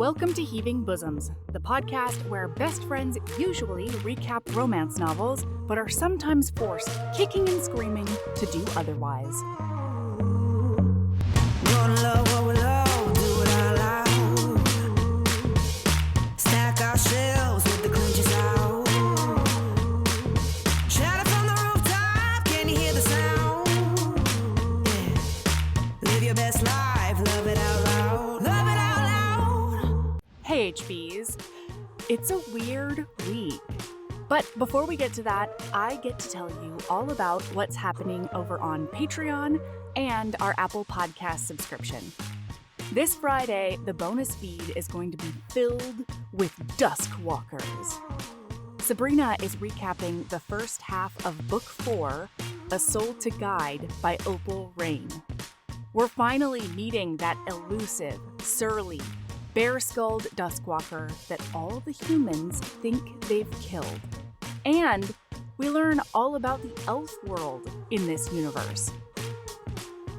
Welcome to Heaving Bosoms, the podcast where best friends usually recap romance novels, but are sometimes forced, kicking and screaming, to do otherwise. Gonna love what we love, do it out loud. Stack our shelves with the clinches out. Shout it from the rooftop, can you hear the sound? Yeah. Live your best life, love it out loud. Love it out loud. Hey HBs, it's a weird week. But before we get to that, I get to tell you all about what's happening over on Patreon and our Apple Podcast subscription. This Friday, the bonus feed is going to be filled with Duskwalkers. Sabrina is recapping the first half of Book 4, A Soul to Guide by Opal Rain. We're finally meeting that elusive, surly, bare-skulled Duskwalker that all the humans think they've killed. And we learn all about the elf world in this universe.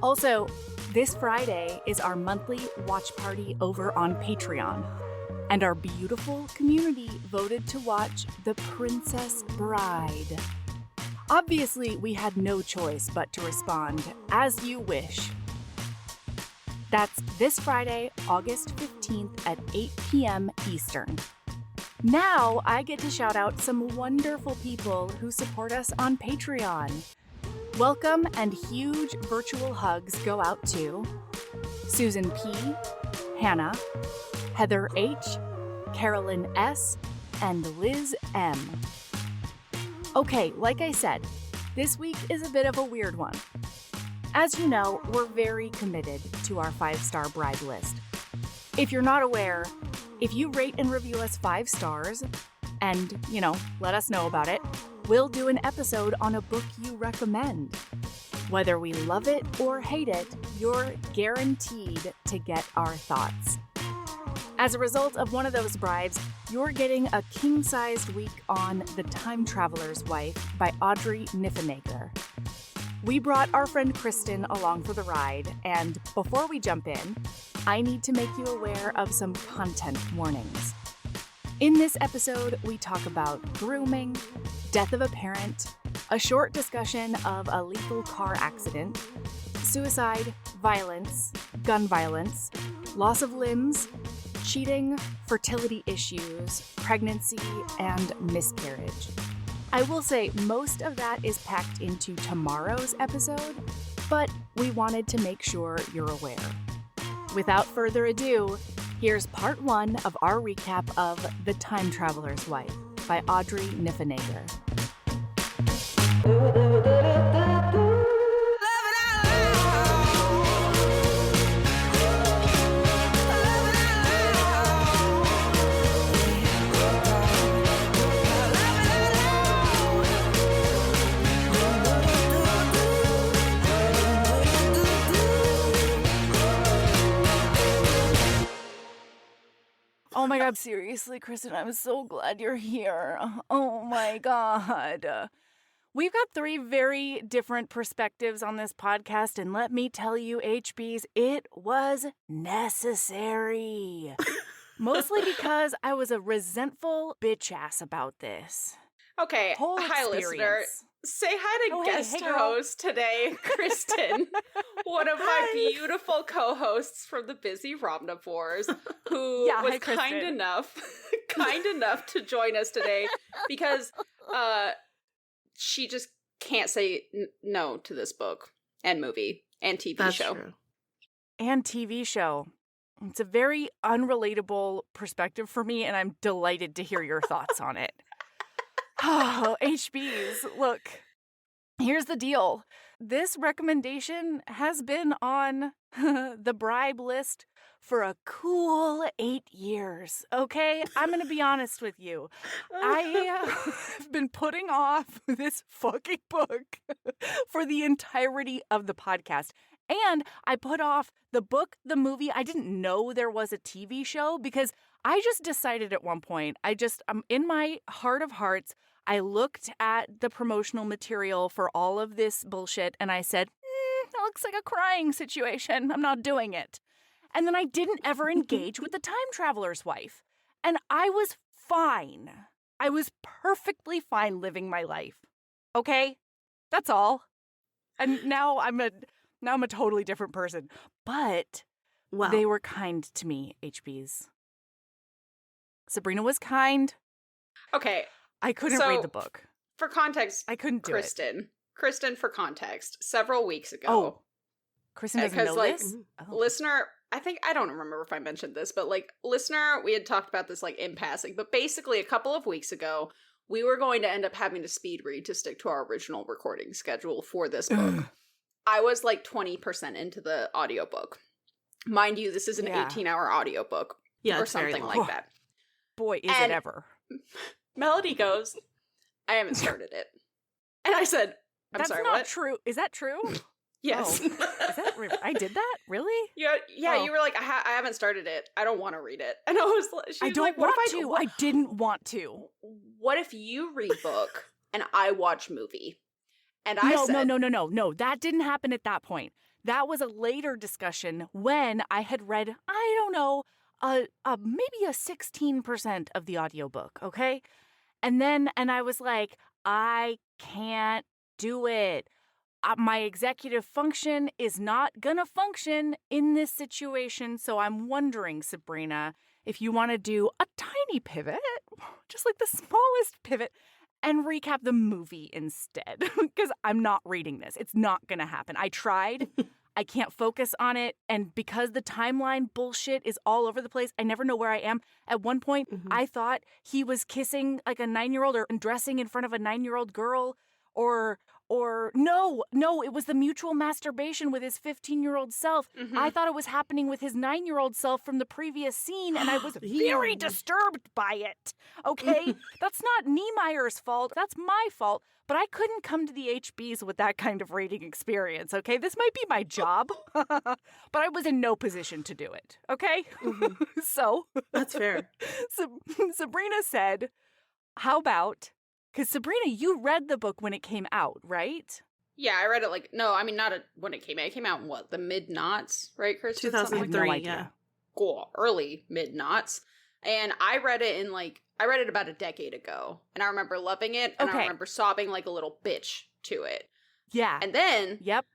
Also, this Friday is our monthly watch party over on Patreon, and our beautiful community voted to watch The Princess Bride. Obviously, we had no choice but to respond as you wish. That's this Friday, August 15th at 8 p.m. Eastern. Now I get to shout out some wonderful people who support us on Patreon. Welcome and huge virtual hugs go out to Susan P., Hannah, Heather H., Carolyn S., and Liz M. Okay, like I said, this week is a bit of a weird one. As you know, we're very committed to our 5-star bride list. If you're not aware, if you rate and review us 5 stars and, let us know about it, we'll do an episode on a book you recommend. Whether we love it or hate it, you're guaranteed to get our thoughts. As a result of one of those bribes, you're getting a king-sized week on The Time Traveler's Wife by Audrey Niffeneggar. We brought our friend Kristen along for the ride, and before we jump in, I need to make you aware of some content warnings. In this episode, we talk about grooming, death of a parent, a short discussion of a lethal car accident, suicide, violence, gun violence, loss of limbs, cheating, fertility issues, pregnancy, and miscarriage. I will say most of that is packed into tomorrow's episode, but we wanted to make sure you're aware. Without further ado, here's part 1 of our recap of The Time Traveler's Wife by Audrey Niffeneggar. Oh my God, seriously, Kristen, I'm so glad you're here. Oh my God. We've got 3 very different perspectives on this podcast, and let me tell you, HBs, it was necessary. Mostly because I was a resentful bitch ass about this. Okay, hi listener. Say hi to guest host today, Kristen, one of my beautiful co-hosts from the busy Romnivores, who was kind enough to join us today because she just can't say no to this book and movie and TV show. True. And TV show. It's a very unrelatable perspective for me, and I'm delighted to hear your thoughts on it. Oh, HBs, look, here's the deal. This recommendation has been on the bribe list for a cool 8 years, okay? I'm going to be honest with you. I have been putting off this fucking book for the entirety of the podcast. And I put off the book, the movie. I didn't know there was a TV show because I just decided at one point, in my heart of hearts, I looked at the promotional material for all of this bullshit and I said, that looks like a crying situation. I'm not doing it. And then I didn't ever engage with the time traveler's wife. And I was fine. I was perfectly fine living my life. Okay? That's all. And now I'm a totally different person. But they were kind to me, HBs. Sabrina was kind. Okay. I couldn't read the book. For context, I couldn't do it. Kristen, for context, several weeks ago. Oh, Kristen doesn't know this? Listener, I don't remember if I mentioned this, but listener, we had talked about this in passing, but basically a couple of weeks ago, we were going to end up having to speed read to stick to our original recording schedule for this book. I was 20% into the audiobook. Mind you, this is an 18-hour audiobook or something like that. Boy, is it ever. Melody goes, I haven't started it. And I said, I'm sorry, what? That's not true. Is that true? Yes. Oh. Is that I did that? Really? Yeah, you were like, I haven't started it. I don't want to read it. And I was I don't want to. I didn't want to. What if you read book and I watch movie? And I said... No. That didn't happen at that point. That was a later discussion when I had read, I don't know, maybe a 16% of the audiobook, okay? And I was like, I can't do it. My executive function is not gonna function in this situation, so I'm wondering, Sabrina, if you want to do a tiny pivot, just the smallest pivot, and recap the movie instead, because I'm not reading this. It's not gonna happen. I tried. I can't focus on it, and because the timeline bullshit is all over the place, I never know where I am. At one point, I thought he was kissing a 9-year-old or dressing in front of a 9-year-old girl, or no, it was the mutual masturbation with his 15-year-old self. I thought it was happening with his 9-year-old self from the previous scene, and I was very disturbed by it. Okay? That's not Niemeyer's fault. That's my fault. But I couldn't come to the HBs with that kind of reading experience, okay? This might be my job, but I was in no position to do it, okay? So... That's fair. Sabrina said, how about... Because, Sabrina, you read the book when it came out, right? Yeah, I read it not when it came out. It came out in the mid-noughts, right, Kristen? 2003, yeah. Cool, early mid-noughts. And I read it I read it about a decade ago. And I remember loving it, and I remember sobbing like a little bitch to it. Yeah. And then... Yep.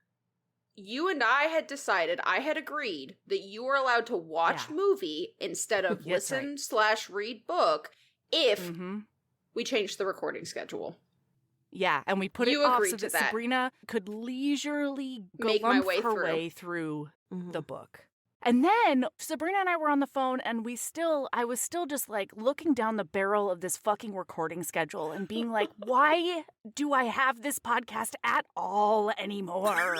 You and I had agreed that you were allowed to watch movie instead of listen/read book if... we changed the recording schedule. Yeah, and we put it off so that Sabrina could leisurely make my way through the book. And then Sabrina and I were on the phone, and I was still just looking down the barrel of this fucking recording schedule and being like, why do I have this podcast at all anymore?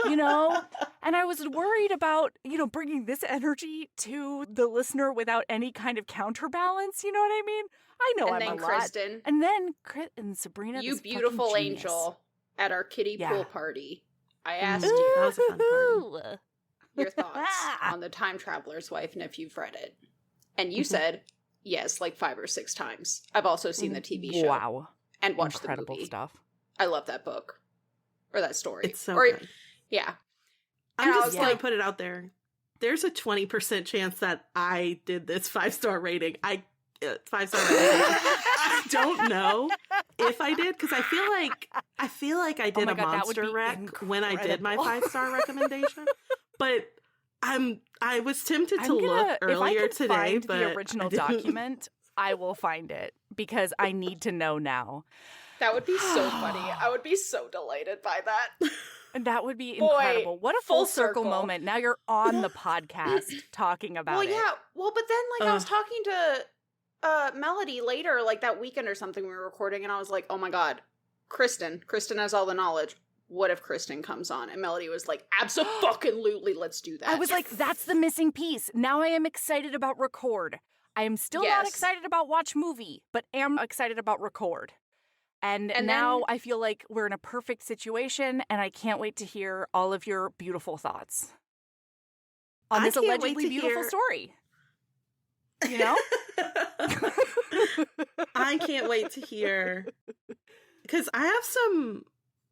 You know? And I was worried about, bringing this energy to the listener without any kind of counterbalance. You know what I mean? I know I'm a lot. Kristen, and then Sabrina, you beautiful angel, at our kiddie pool party, I asked you, that was a fun party, your thoughts on The Time Traveler's Wife and if you've read it. And you said, yes, 5 or 6 times. I've also seen the TV show. Wow. And watched Incredible the movie. Stuff. I love that book. Or that story. It's so good. Yeah. I'm just going to put it out there. There's a 20% chance that I did this 5-star rating. 5-star rating. I don't know if I did, because I feel like I did a monster rec when I did my 5-star recommendation. But I was tempted to look earlier today, but the original document, I will find it because I need to know now. That would be so funny. I would be so delighted by that. And that would be incredible. What a full circle moment. Now you're on the podcast talking about it. Well, yeah. Well, but then I was talking to Melody later, that weekend or something we were recording, and I was like, oh my God, Kristen has all the knowledge. What if Kristen comes on? And Melody was like, abso-fucking-lutely, let's do that. I was like, that's the missing piece. Now I am excited about record. I am still not excited about watch movie, but am excited about record. And now I feel like we're in a perfect situation, and I can't wait to hear all of your beautiful thoughts on this allegedly beautiful story. You know? I can't wait to hear, because I have some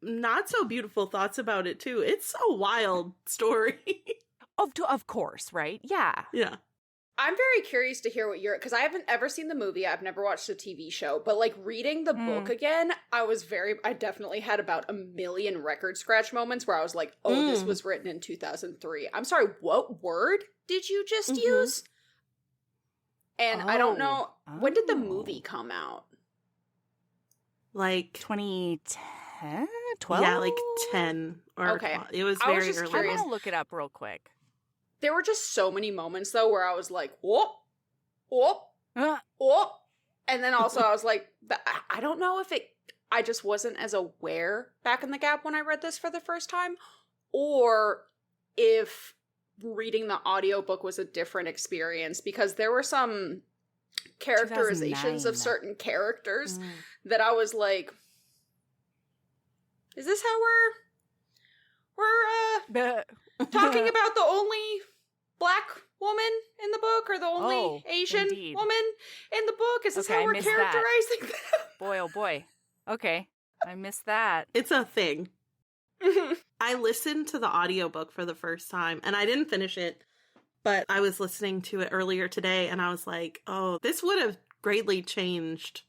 not so beautiful thoughts about it too. It's a wild story. Of course, right? Yeah. Yeah. I'm very curious to hear what you're, because I haven't ever seen the movie. I've never watched the TV show, but like reading the book again, I definitely had about a million record scratch moments where I was like, oh, this was written in 2003. I'm sorry, what word did you just use? And I don't know, when did the movie come out? Like 2010? 12? Yeah, like 10 or okay. 12. It was very early. I'm going to look it up real quick. There were just so many moments, though, where I was like, whoop, whoop, whoop. And then also I was like, I don't know if I just wasn't as aware back in the gap when I read this for the first time, or if reading the audiobook was a different experience, because there were some characterizations of certain characters that I was like, is this how we're talking about the only Black woman in the book, or the only Asian woman in the book? Is this how we're characterizing them? Boy, oh boy. Okay, I missed that. It's a thing. I listened to the audiobook for the first time, and I didn't finish it, but I was listening to it earlier today, and I was like, oh, this would have greatly changed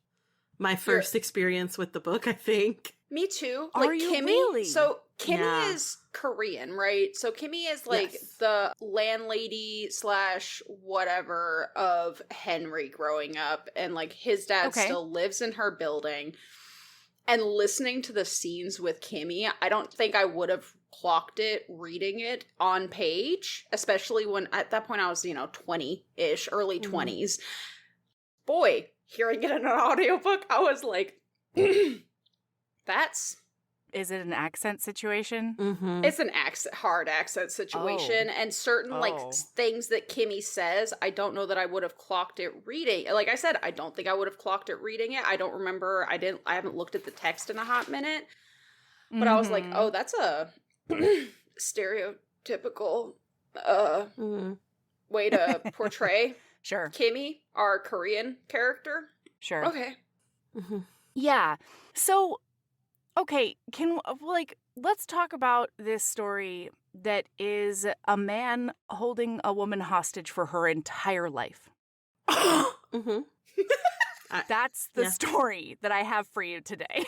my first experience with the book, I think. Me too. Are like you Kimmy, really? So Kimmy is Korean, right? So Kimmy is like the landlady / whatever of Henry growing up, and like his dad still lives in her building. And listening to the scenes with Kimmy, I don't think I would have clocked it reading it on page, especially when at that point I was, 20-ish, early 20s. Boy, hearing it in an audiobook, I was like, Is it an accent situation? It's an hard accent situation, and certain things that Kimmy says, I don't know that I would have clocked it reading. Like I said, I don't think I would have clocked it reading it. I don't remember. I haven't looked at the text in a hot minute, but I was like, oh, that's a stereotypical way to portray Kimmy, our Korean character. Sure. Okay. Yeah. So, okay, let's talk about this story that is a man holding a woman hostage for her entire life. That's the story that I have for you today.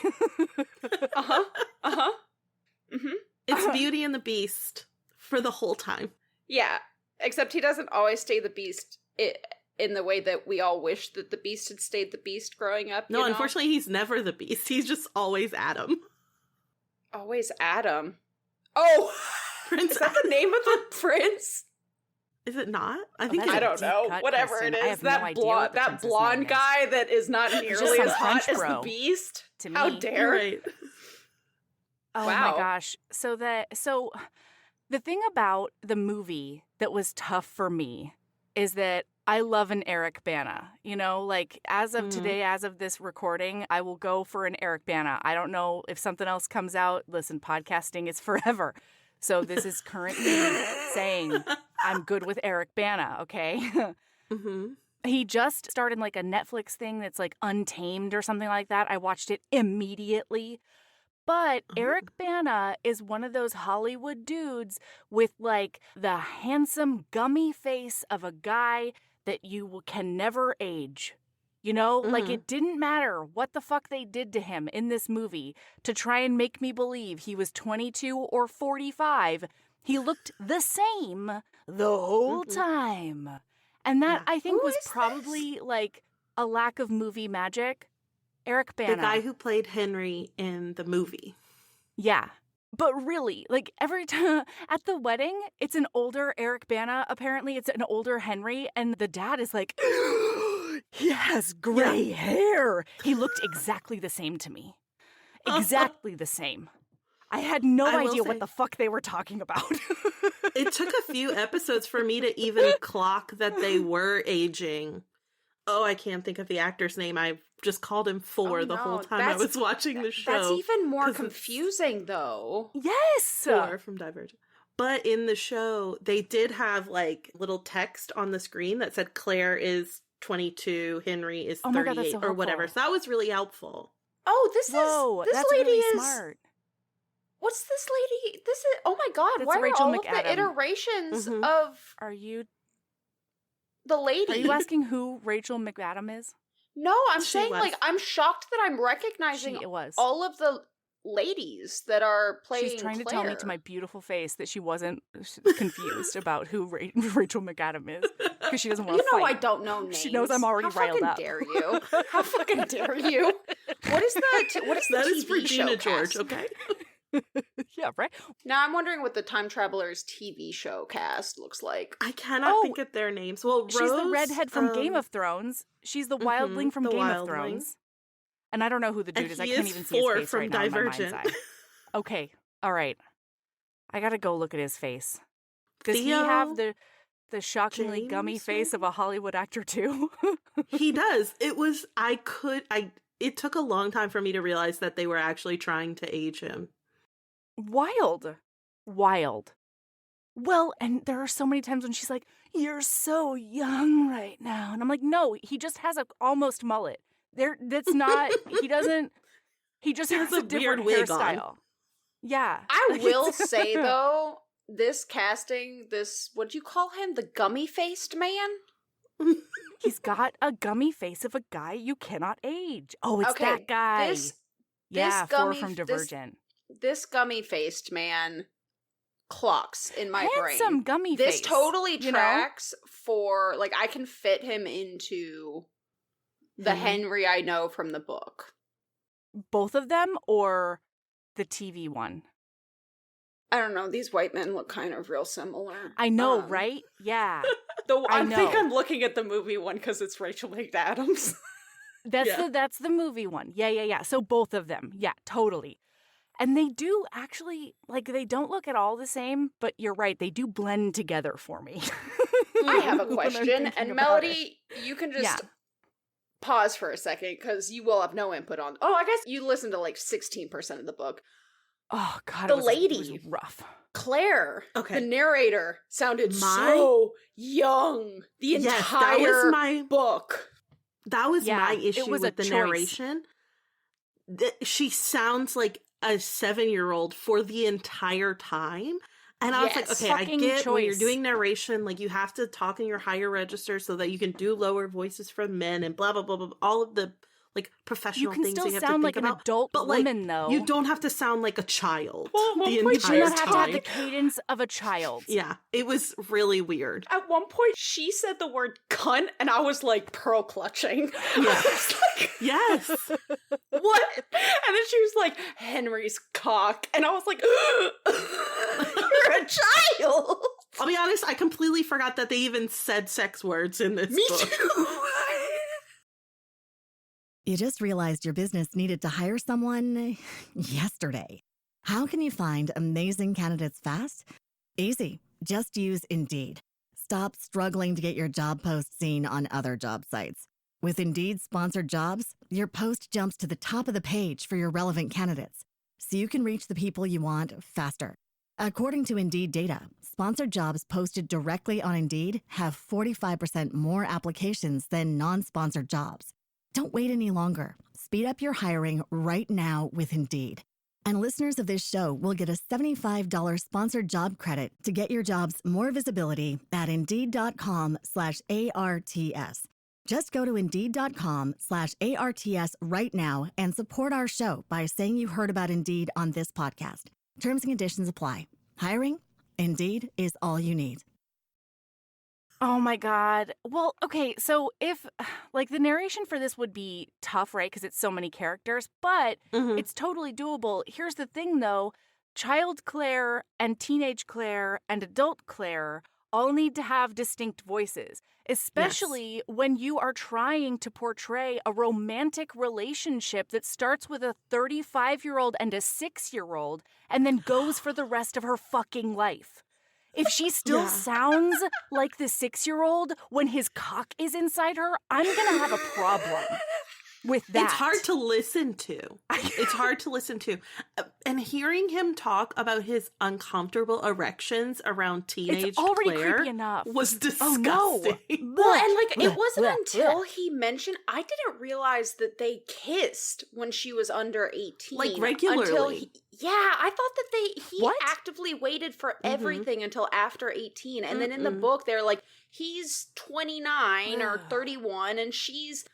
It's Beauty and the Beast for the whole time. Yeah, except he doesn't always stay the Beast in the way that we all wish that the Beast had stayed the Beast growing up. No, unfortunately, he's never the Beast. He's just always Adam. Always Adam. Oh! Prince is that the name of the prince? Is it not? I think I don't know. Whatever it is. That blonde guy that is not nearly as hot as the Beast. To me. How dare. Right. Oh my gosh. So the thing about the movie that was tough for me is that I love an Eric Bana. As of today, as of this recording, I will go for an Eric Bana. I don't know if something else comes out. Listen, podcasting is forever. So this is currently saying I'm good with Eric Bana, okay? He just started like a Netflix thing that's like Untamed or something like that. I watched it immediately. But Eric Bana is one of those Hollywood dudes with like the handsome gummy face of a guy that you can never age. Like it didn't matter what the fuck they did to him in this movie to try and make me believe he was 22 or 45. He looked the same the whole time. And that I think was probably like a lack of movie magic. Eric Bana. The guy who played Henry in the movie. Yeah. But really, like every time at the wedding, it's an older Eric Bana. Apparently, it's an older Henry. And the dad is like, he has gray hair. He looked exactly the same to me. Exactly the same. I had no idea what the fuck they were talking about. It took a few episodes for me to even clock that they were aging. Oh, I can't think of the actor's name. I just called him the whole time I was watching the show. That's even more confusing, though. Yes! Four from Divergent. But in the show, they did have, like, little text on the screen that said Claire is 22, Henry is 38, so or whatever. So that was really helpful. Oh, this lady really is smart. What's this lady? This is, oh my God, That's why Rachel are all McAdam. of the iterations Mhm. of Are you the lady? Are you asking who Rachel McAdam is? No, I'm She saying, was. like, I'm shocked that I'm recognizing It was. all of the ladies that are playing She's trying to Claire. tell me to my beautiful face that she wasn't confused about who Rachel McAdam is because she doesn't want to You know fight. I don't know names. She knows I'm already How riled fucking up. dare you? How fucking dare you? What is the what is the That TV is Regina show George, cast? okay? Yeah, right? Now I'm wondering what the Time Travelers TV show cast looks like. I cannot think of their names. Well, Rose, She's the redhead from Game of Thrones. She's the wildling from the Game of wildling. Thrones. And I don't know who the dude And is. I he can't is even see his 4 face from right now in my mind's Divergent. eye. Okay, all right. I gotta go look at his face. Does he Theo have the shockingly gummy James, face of a Hollywood actor too? He does. It took a long time for me to realize that they were actually trying to age him. Wild. Well, and there are so many times when she's like, "You're so young right now," and I'm like, "No, he just has a almost mullet. That's not. He doesn't. He just He has has a a different weird wig on. hairstyle." Yeah, I Like, will it's- say though, this casting, this what'd you call him? The gummy faced man? he's got a gummy face of a guy you cannot age. Oh, it's Okay, that guy. this yeah, gummy- 4 from this- Divergent. This gummy faced man clocks in my Handsome brain. gummy This face. totally you know? tracks for like I can fit him into the Henry I know from the book. Both of them or the TV one? I don't know. These white men look kind of real similar. I know, right? Yeah. I think know. I'm looking at the movie one because it's Rachel McAdams. That's the movie one. Yeah. So both of them. Yeah, totally. And they do actually, like, they don't look at all the same, but you're right, they do blend together for me. I have a When I'm question, thinking and about Melody, you can just Yeah. pause for a second because you will have no input on. Oh, I guess you listened to like 16% of the book. Oh, God, The it was lady. rough. Claire, Okay. the narrator, sounded so young. The Yes, entire that was my book. That was Yeah, my it issue was a with the choice. narration. She sounds like a 7-year-old for the entire time. And I was like, Yes. okay, I Fucking get when you're choice. doing narration, like you have to talk in your higher register so that you can do lower voices from men and blah, blah, blah, blah, all of the like professional You can things still you have to sound think like an about. adult But like, woman, though. you don't have to sound like a child Well, at one the point, You do entire not have to have time. the cadence of a child. Yeah, it was really weird. At one point, she said the word cunt, and I was like pearl clutching. Yeah. I was like, Yes. what? And then she was like, Henry's cock. And I was like, you're a child. I'll be honest, I completely forgot that they even said sex words in this Me book. too. You just realized your business needed to hire someone yesterday. How can you find amazing candidates fast? Easy. Just use Indeed. Stop struggling to get your job post seen on other job sites. With Indeed sponsored jobs, your post jumps to the top of the page for your relevant candidates, so you can reach the people you want faster. According to Indeed data, sponsored jobs posted directly on Indeed have 45% more applications than non-sponsored jobs. Don't wait any longer. Speed up your hiring right now with Indeed. And listeners of this show will get a $75 sponsored job credit to get your jobs more visibility at Indeed.com/ARTS. Just go to Indeed.com/ARTS right now and support our show by saying you heard about Indeed on this podcast. Terms and conditions apply. Hiring? Indeed is all you need. Oh my God. Well, okay, so if, like, the narration for this would be tough, right? Because it's so many characters, but Mhm. it's totally doable. Here's the thing, though. Child Claire and teenage Claire and adult Claire all need to have distinct voices, especially when you are trying to portray a romantic relationship that starts with a 35-year-old and a 6-year-old and then goes for the rest of her fucking life. If she still Yeah. sounds like the 6-year-old when his cock is inside her, I'm gonna have a problem. with that. It's hard to listen to. It's hard to listen to. And hearing him talk about his uncomfortable erections around teenage it's already Claire creepy enough. was disgusting. Oh, no. Well, and like it wasn't until he mentioned, I didn't realize that they kissed when she was under 18. Like regularly. I thought that he What? actively waited for everything until after 18. And then in the book, they're like, he's 29 or 31 and she's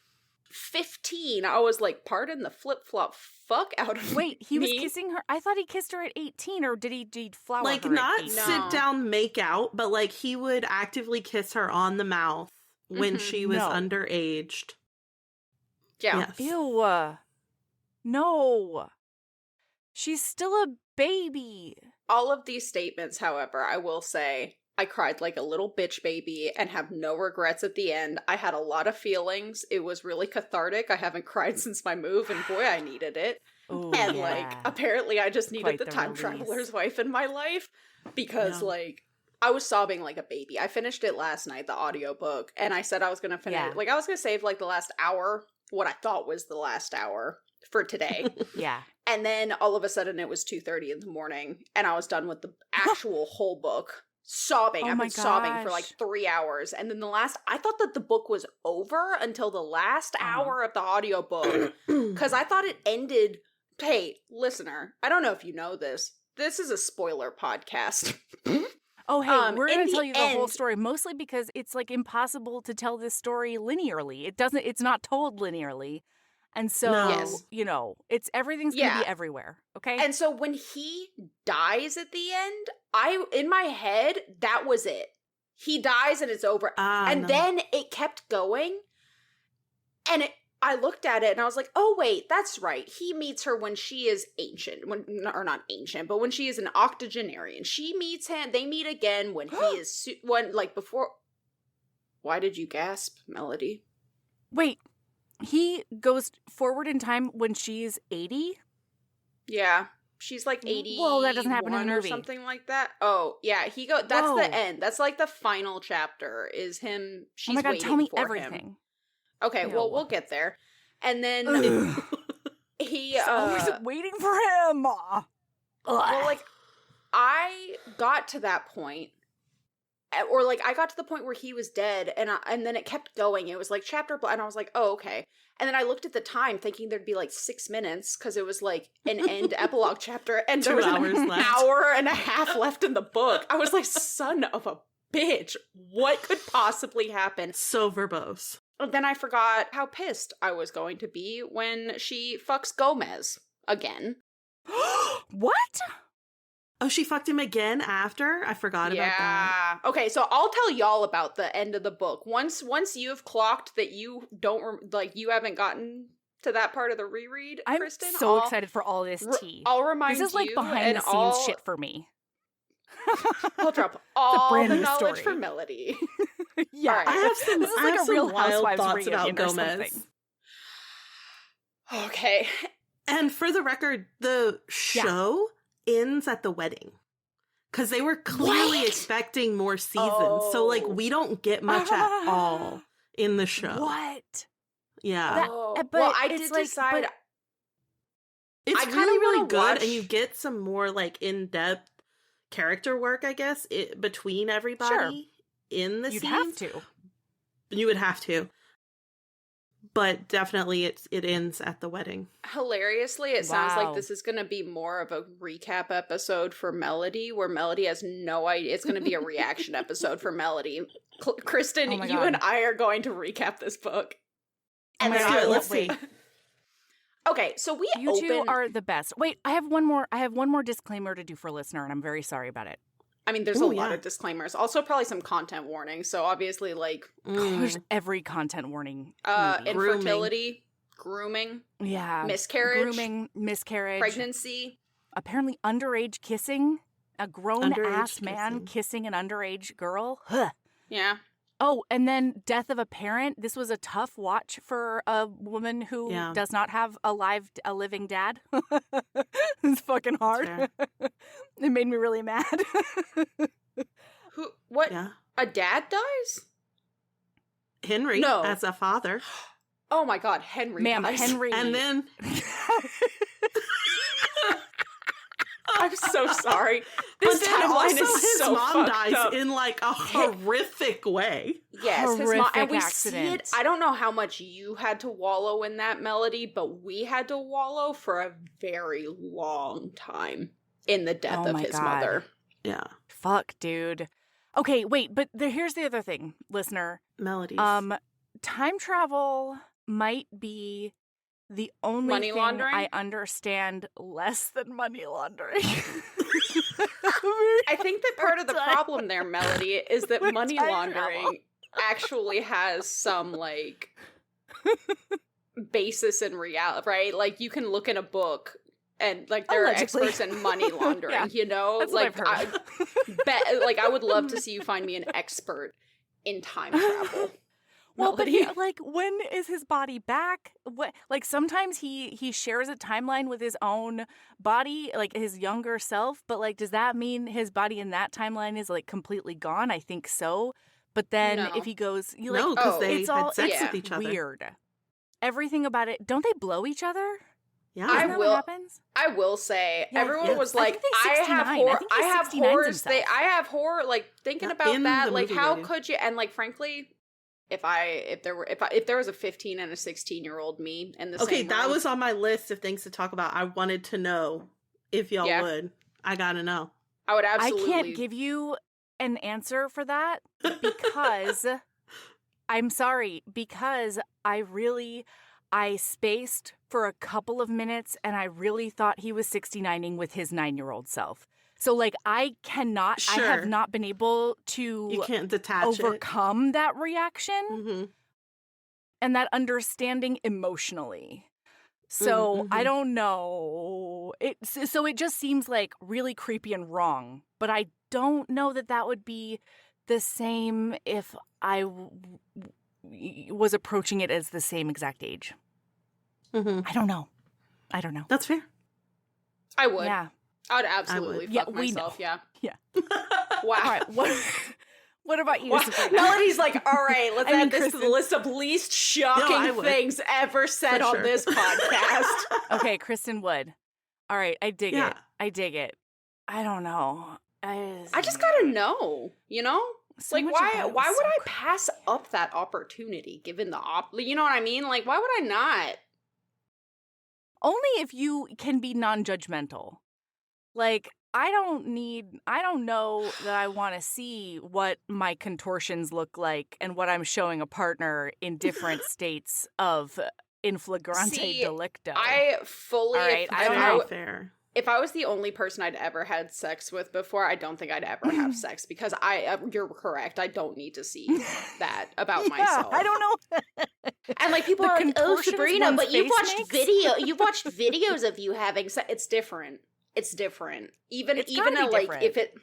15. I was like, pardon the flip-flop fuck out of Wait, he me. was kissing her? I thought he kissed her at 18, or did he flower Like, her not at 18? sit down, make out, but like he would actively kiss her on the mouth when she was underaged. Yeah. Yes. Ew. No. She's still a baby. All of these statements, however, I will say, I cried like a little bitch baby and have no regrets at the end. I had a lot of feelings. It was really cathartic. I haven't cried since my move, and boy, I needed it. Ooh, And yeah. like, apparently I just needed Quite the the time release. traveler's wife in my life because like, I was sobbing like a baby. I finished it last night, the audiobook, and I said I was going to finish like I was going to save like the last hour, what I thought was the last hour for today. Yeah. And then all of a sudden it was 2:30 in the morning and I was done with the actual whole book. Sobbing. I've been sobbing for like 3 hours. And then I thought that the book was over until the last hour of the audiobook. Because I thought it ended. Hey, listener, I don't know if you know this. This is a spoiler podcast. Oh, hey, we're going in to tell the you the whole end- story, mostly because it's like impossible to tell this story linearly. It's not told linearly. And so, Yes. you know, everything's going to be everywhere. Okay. And so when he dies at the end, in my head, that was it. He dies and it's over. And then it kept going. And I looked at it and I was like, oh, wait, that's right. He meets her when she is ancient. Or not ancient, but when she is an octogenarian. She meets him. They meet again when he is, before. Why did you gasp, Melody? Wait, he goes forward in time when she's 80? Yeah. She's like 80. Whoa, that doesn't happen in the or movie. something like that. Oh, yeah. That's Whoa. the end. That's like the final chapter is him. She's Oh my God, waiting tell me for everything. him. Okay, Ew. well, we'll get there. And then he always waiting for him. well, like I got to that point, or like I got to the point where he was dead, and then it kept going. It was like chapter, and I was like, oh, okay. And then I looked at the time, thinking there'd be like 6 minutes because it was like an end epilogue chapter, and there was an hour and a half left in the book. I was like, son of a bitch, what could possibly happen? So verbose. Then I forgot how pissed I was going to be when she fucks Gomez again. What? Oh, she fucked him again after? I forgot about that. Okay, so I'll tell y'all about the end of the book. Once you've clocked that you don't you haven't gotten to that part of the reread, I'm Kristen. so excited for all this tea. I'll remind you. This is like behind the scenes shit for me. I'll drop all the brand new knowledge story. for Melody. Yeah, All right. I have some, this is I like have a Real some wild Housewives thoughts about reunion or Gomez. something. Okay. And for the record, the show ends at the wedding. Because they were clearly expecting more seasons. So, like, we don't get much at all in the show. What? Yeah. But well, I it's did like, decide. It's I kinda really, really wanna good. watch- And you get some more, like, in-depth character work, I guess, between everybody in the You'd scenes. have to. You would have to. But definitely it ends at the wedding. Hilariously, it sounds Wow. like this is going to be more of a recap episode for Melody, where Melody has no idea. It's going to be a reaction episode for Melody. Kristen, Oh my you God. and I are going to recap this book. And then let's see. Okay, so we You open. two are the best. Wait, I have one more disclaimer to do for a listener, and I'm very sorry about it. I mean, there's Ooh, a lot yeah. of disclaimers. Also, probably some content warnings. So obviously, like There's every content warning. movie. infertility, grooming, Yeah. miscarriage, Grooming, miscarriage, pregnancy. apparently underage kissing. A grown Underage ass man kissing. kissing an underage girl. Huh. Yeah. Oh, and then death of a parent. This was a tough watch for a woman who Yeah. does not have a living dad. It's fucking hard. It made me really mad. Who? What? Yeah. A dad dies? Henry No. as a father. Oh my God, Henry. Ma'am, dies. Henry. And then... I'm so sorry. This timeline is his so mom fucked dies up. in like a horrific way. Yes, his mom, and we accident. see it. I don't know how much you had to wallow in that Melody, but we had to wallow for a very long time in the death of his mother. Yeah. Fuck, dude. Okay, wait, but here's the other thing, listener. Melodies. Time travel might be the only money thing laundering? I understand less than money laundering. I think that part of the problem there, Melody, is that money laundering actually has some, like, basis in reality, right? Like, you can look in a book and, like, there Allegedly. are experts in money laundering, Yeah, you know? that's Like, what I've heard. I would love to see you find me an expert in time travel. Well, but Melody. like, when is his body back? What, like, sometimes he shares a timeline with his own body, like his younger self. But like, does that mean his body in that timeline is like completely gone? I think so. But then No. if he goes, you no, like, because they it's had all sex yeah. with each other. weird. Everything about it. Don't they blow each other? Yeah. Isn't that what happens? I will say, Yeah, everyone yeah. was I like, think they I 69. have I horror. think he I have 69s horrors. himself. I have horror. Like thinking Yeah, about in that. the Like, movie how they do. could you? And like, frankly, if there was a 15 and a 16-year-old me in the Okay, same that room, was on my list of things to talk about. I wanted to know if y'all Yeah. would. I gotta know. I would absolutely. I can't give you an answer for that because I'm sorry, because I spaced for a couple of minutes and I really thought he was 69ing with his 9-year-old self. So like I Sure. have not been able You to can't detach overcome that reaction it. Mm-hmm. and that understanding emotionally. So I Mhm. don't know. So it just seems like really creepy and wrong. But I don't know that that would be the same if I was approaching it as the same exact age. Mm-hmm. I don't know. That's fair. I would. Yeah. I would absolutely Yeah, fuck we myself. know. Yeah. Yeah. Wow. All right. What about you, Wow. Sabrina? Melody's like, all right, let's I mean, add this to the Kristen- list of least No, I shocking would. things ever said For on sure. this podcast. Okay, Kristen Wood. All right, I dig Yeah. it. I dig it. I don't know. I just gotta know, you know? So Like, much why about it would was so I pass up that opportunity given the you know what I mean? Like, why would I not? Only if you can be non-judgmental. Like, I don't know that I want to see what my contortions look like and what I'm showing a partner in different states of in flagrante See, delicto. I fully, All right, I don't Very know. fair. if I was the only person I'd ever had sex with before, I don't think I'd ever have sex because you're correct. I don't need to see that about myself. I don't know. And like people The are like, "Oh, contortions Sabrina, one's but you've face watched makes?" you've watched videos of you having sex." It's different. It's different. Even It's gotta be like different. if it.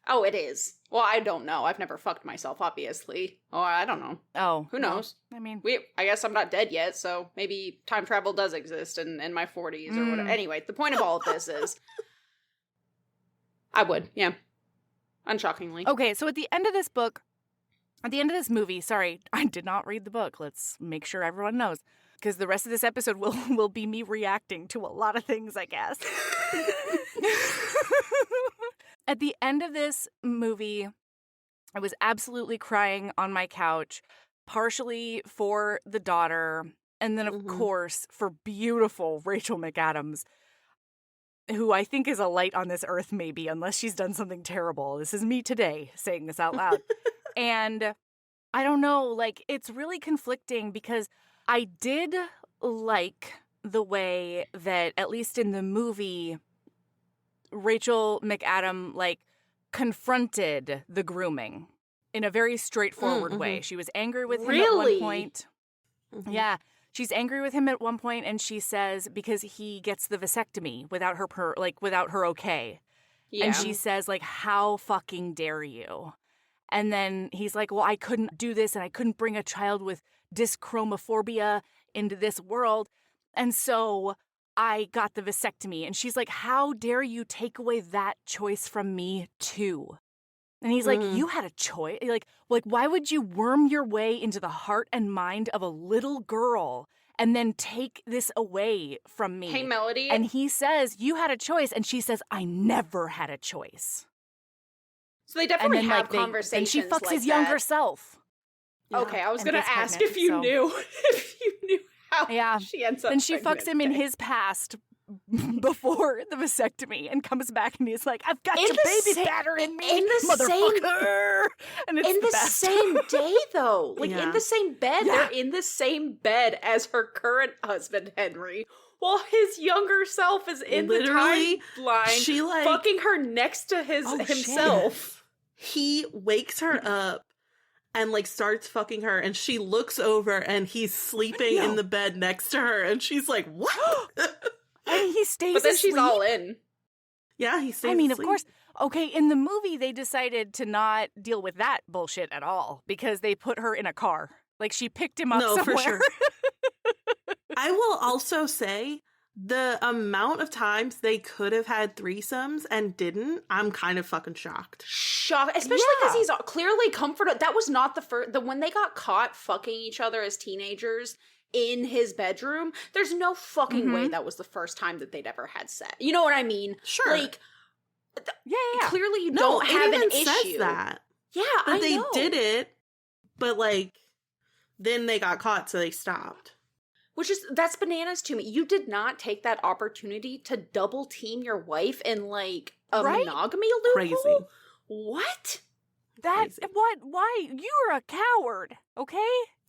Oh, it is. Well, I don't know. I've never fucked myself, obviously. Oh, I don't know. Oh, Who well, knows? I mean, I guess I'm not dead yet, so maybe time travel does exist in my 40s or whatever. Anyway, the point of all of this is, I would, yeah, unshockingly. okay, so at the end of this movie, sorry, I did not read the book. Let's make sure everyone knows. Because the rest of this episode will be me reacting to a lot of things, I guess. At the end of this movie, I was absolutely crying on my couch, partially for the daughter, and then, of course, for beautiful Rachel McAdams, who I think is a light on this earth, maybe, unless she's done something terrible. This is me today saying this out loud. And I don't know, like, it's really conflicting because I did like the way that, at least in the movie, Rachel McAdam, like, confronted the grooming in a very straightforward way. She was angry with him at one point. Yeah. She's angry with him at one point, and she says, because he gets the vasectomy without her okay. Yeah. And she says, like, how fucking dare you? And then he's like, well, I couldn't do this, and I couldn't bring a child with dyschromophobia into this world. And so I got the vasectomy. And she's like, how dare you take away that choice from me too? And he's like, you had a choice. Like, why would you worm your way into the heart and mind of a little girl and then take this away from me? Hey, Melody. And he says, you had a choice. And she says, I never had a choice. So they definitely and then, have conversations. And she fucks like his younger that. self. Yeah. Okay, I was going to ask if you knew. If you knew how she ends up Then she pregnant. fucks him in his past before the vasectomy and comes back and he's like, I've got In your the baby sa- batter in me, in the motherfucker. And it's in the best. same day, though. Like, Yeah. in the same bed. Yeah. They're in the same bed as her current husband, Henry. While his younger self is in Literally, the timeline, she, like- fucking her next to himself. He wakes her up and like starts fucking her, and she looks over and he's sleeping in the bed next to her, and she's like, what? And he stays But then she's asleep? all in. Yeah, he stays I mean, asleep. of course. Okay, in the movie, they decided to not deal with that bullshit at all because they put her in a car. Like, she picked him up somewhere. For sure. I will also say the amount of times they could have had threesomes and didn't, I'm kind of fucking shocked. Shocked, especially because he's clearly comforted. That was not the first. When they got caught fucking each other as teenagers in his bedroom, there's no fucking way that was the first time that they'd ever had sex. You know what I mean? Sure. Like, Yeah. clearly you No, don't have an it even says issue. that. Yeah, But they know. did it, but like, then they got caught, so they stopped. That's bananas to me. You did not take that opportunity to double team your wife in like a monogamy loophole. Crazy. What? Crazy. What? Why? You're a coward, okay?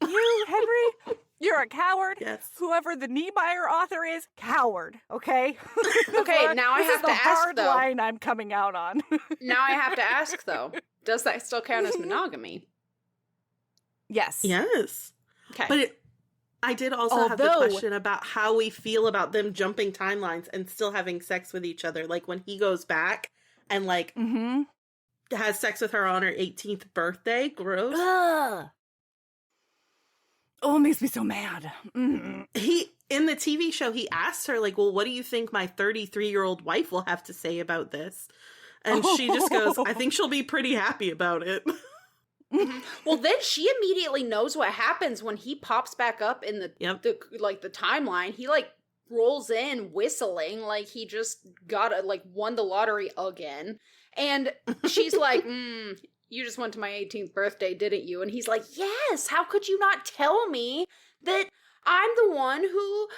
You, Henry, you're a coward. Yes. Whoever the Niemeyer author is, coward, okay? Okay, now I have to ask, the hard though. line I'm coming out on. Now I have to ask, though. Does that still count as monogamy? Yes. Yes. Okay. But I did also have the question about how we feel about them jumping timelines and still having sex with each other. Like when he goes back and like has sex with her on her 18th birthday. Gross. Ugh. Oh, it makes me so mad. He, in the TV show, he asks her like, well, what do you think my 33-year-old wife will have to say about this? And she just goes, I think she'll be pretty happy about it. Well, then she immediately knows what happens when he pops back up in the timeline. He like rolls in whistling like he just won the lottery again. And she's like, you just went to my 18th birthday, didn't you? And he's like, yes, how could you not tell me that I'm the one who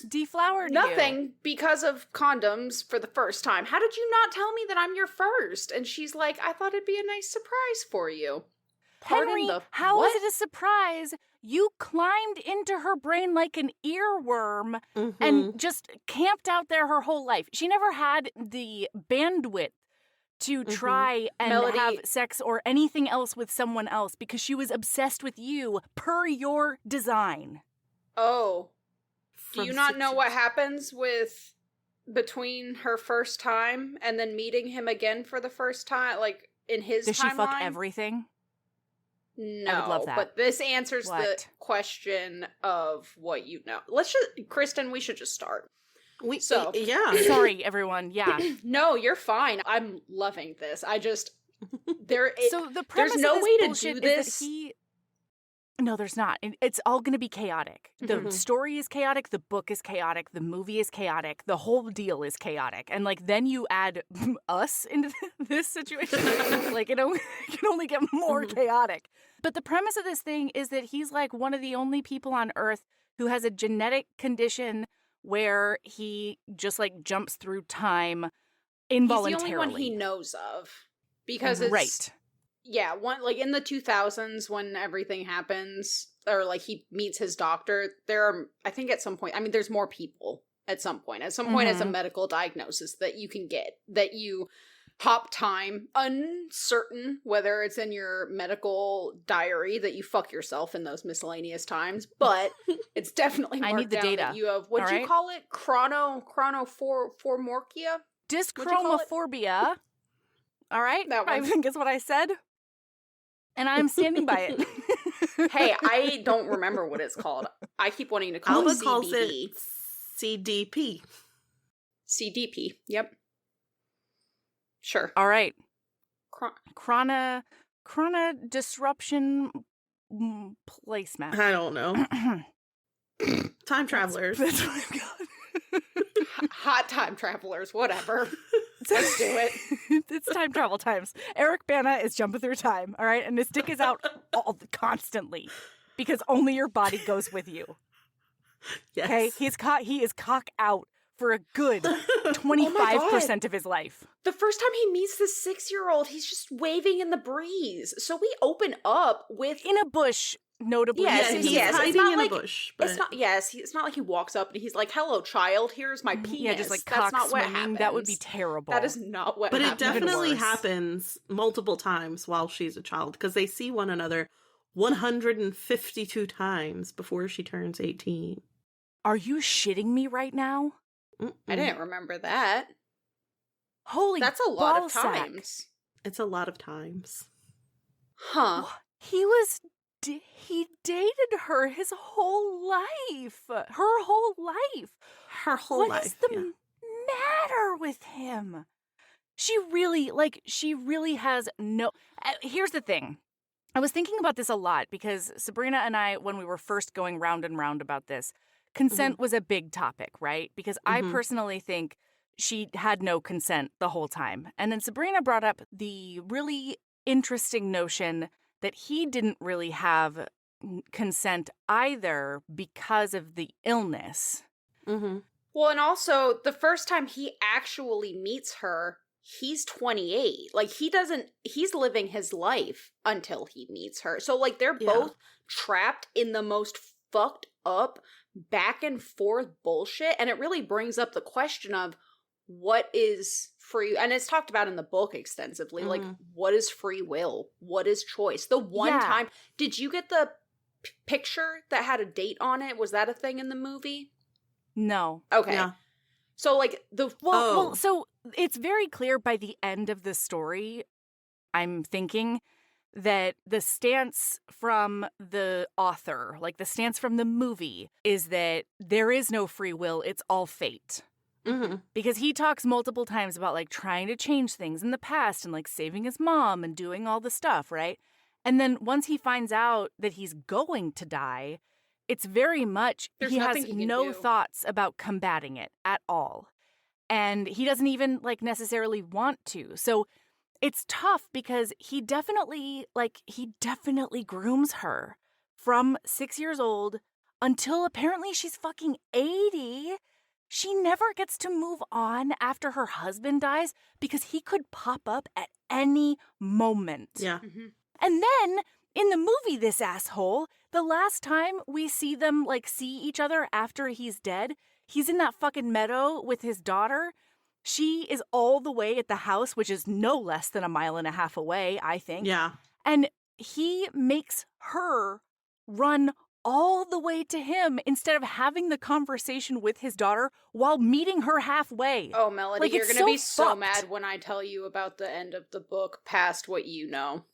deflowered nothing because of condoms for the first time. How did you not tell me that I'm your first? And she's like, I thought it'd be a nice surprise for you. Henry, how is it a surprise? You climbed into her brain like an earworm and just camped out there her whole life. She never had the bandwidth to try and have sex or anything else with someone else because she was obsessed with you per your design. Oh. Do you not know what happens between her first time and then meeting him again for the first time, like in his timeline? Does she fuck everything? No, I would love that. But this answers the question of what you know. Kristen, we should just start. Sorry, everyone. Yeah. No, you're fine. I'm loving this. So the premise there's no of this way to bullshit do this. Is that No, there's not. It's all going to be chaotic. The story is chaotic. The book is chaotic. The movie is chaotic. The whole deal is chaotic. And like then you add us into this situation, like it can only get more chaotic. But the premise of this thing is that he's like one of the only people on Earth who has a genetic condition where he just like jumps through time involuntarily. He's the only one he knows of because it's right. Yeah, in the 2000s when everything happens, or like he meets his doctor, there are, I think at some point, I mean, there's more people at some point. At some point, it's a medical diagnosis that you can get, that you hop time, uncertain whether it's in your medical diary that you fuck yourself in those miscellaneous times, but it's definitely marked I need the down data. that you have, what'd you call it? Chronophormorchia? Dyschromophobia. All right? That one. I think is what I said. And I'm standing by it. Hey, I don't remember what it's called. I keep wanting to call it CBD. Calls it CDP. CDP, yep. Sure. All right. Chrono disruption placement. I don't know. Time travelers. That's what I've got. Hot time travelers, whatever. Let's do it. It's time travel times. Eric Bana is jumping through time, all right? And his dick is out constantly because only your body goes with you. Yes. Okay? He is cock out for a good 25% of his life. The first time he meets this 6-year-old, he's just waving in the breeze. So we open up with... In a bush, notably. Yes, hiding in a bush. But... It's not like he walks up and he's like, hello, child, here's my penis. Yeah, just like That's cock not what swinging. happens. That would be terrible. That is not what But happens. it definitely happens multiple times while she's a child because they see one another 152 times before she turns 18. Are you shitting me right now? I didn't remember that. Holy That's a lot of ballsack. times. It's a lot of times. Huh. He dated her his whole life. Her whole life. Her whole life. What is the matter with him? She really has no... Here's the thing. I was thinking about this a lot because Sabrina and I, when we were first going round and round about this, consent was a big topic, right? Because I personally think she had no consent the whole time. And then Sabrina brought up the really interesting notion that he didn't really have consent either because of the illness. Mm-hmm. Well, and also, the first time he actually meets her, he's 28. Like, he's living his life until he meets her. So, like, they're both trapped in the most fucked up back and forth bullshit. And it really brings up the question of what is free, and it's talked about in the book extensively, like, what is free will? What is choice? The one time, did you get the picture that had a date on it? Was that a thing in the movie? No. Okay. Yeah. So, like, so it's very clear by the end of the story, I'm thinking, that the stance from the author, like the stance from the movie, is that there is no free will, it's all fate. Mm-hmm. Because he talks multiple times about, like, trying to change things in the past and, like, saving his mom and doing all the stuff, right? And then once he finds out that he's going to die, it's very much, he has no thoughts about combating it at all. And he doesn't even, like, necessarily want to. So it's tough because he definitely grooms her from 6 years old until apparently she's fucking 80. She never gets to move on after her husband dies because he could pop up at any moment. Yeah. Mm-hmm. And then in the movie, this asshole, the last time we see them, like, see each other after he's dead, he's in that fucking meadow with his daughter. She is all the way at the house, which is no less than 1.5 miles away, I think. Yeah. And he makes her run all the way to him instead of having the conversation with his daughter while meeting her halfway. Oh, Melody, like, you're going to be so fucked. mad when I tell you about the end of the book past what you know.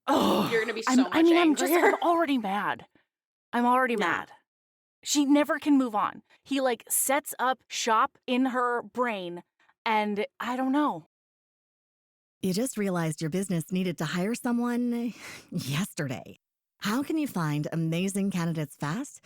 Oh, you're going to be so much angrier. I'm already mad. I'm already mad. She never can move on. He, like, sets up shop in her brain, and I don't know. You just realized your business needed to hire someone yesterday. How can you find amazing candidates fast?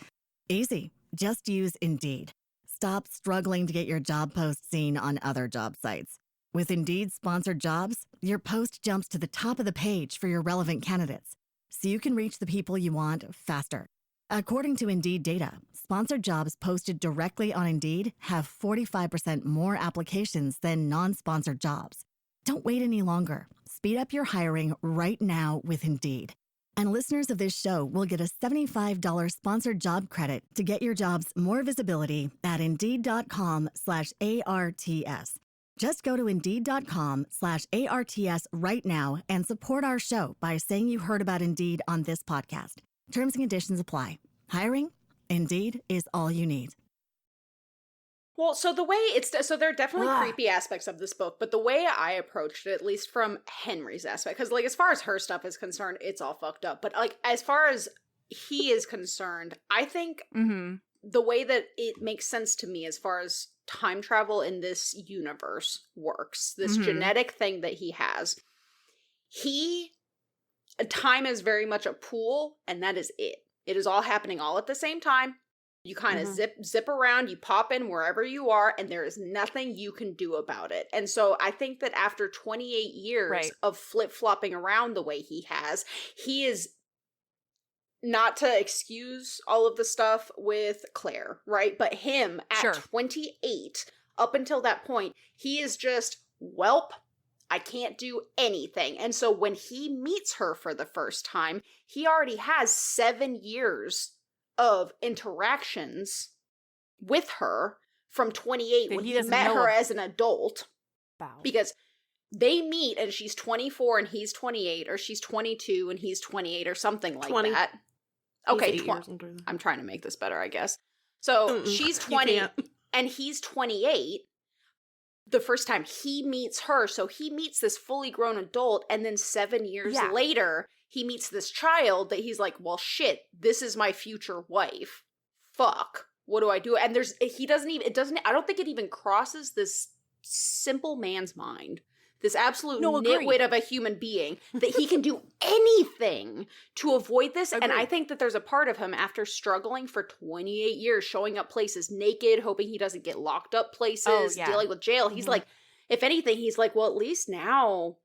Easy. Just use Indeed. Stop struggling to get your job post seen on other job sites. With Indeed sponsored jobs, your post jumps to the top of the page for your relevant candidates, so you can reach the people you want faster. According to Indeed data, sponsored jobs posted directly on Indeed have 45% more applications than non-sponsored jobs. Don't wait any longer. Speed up your hiring right now with Indeed. And listeners of this show will get a $75 sponsored job credit to get your jobs more visibility at Indeed.com/ARTS. Just go to Indeed.com/ARTS right now and support our show by saying you heard about Indeed on this podcast. Terms and conditions apply. Hiring? Indeed is all you need. Well, so the way so there are definitely creepy aspects of this book, but the way I approached it, at least from Henry's aspect, because, like, as far as her stuff is concerned, it's all fucked up. But, like, as far as he is concerned, I think the way that it makes sense to me as far as time travel in this universe works, this genetic thing that he has, time is very much a pool, and that is it. It is all happening all at the same time. You kind of zip around, you pop in wherever you are, and there is nothing you can do about it. And so I think that after 28 years of flip-flopping around the way he is, not to excuse all of the stuff with Claire, right? But him at 28, up until that point, he is just, welp, I can't do anything. And so when he meets her for the first time, he already has 7 years of interactions with her from 28 when he met her as an adult. Because they meet and she's 24 and he's 28, or she's 22 and he's 28, or something like that. Okay, I'm trying to make this better, I guess. So she's 20 and he's 28 the first time he meets her. So he meets this fully grown adult, and then 7 years later, he meets this child that he's like, well, shit, this is my future wife. Fuck. What do I do? And I don't think it even crosses this simple man's mind. This absolute nitwit of a human being, that he can do anything to avoid this. And I think that there's a part of him, after struggling for 28 years, showing up places naked, hoping he doesn't get locked up places, dealing with jail. He's like, if anything, he's like, well, at least now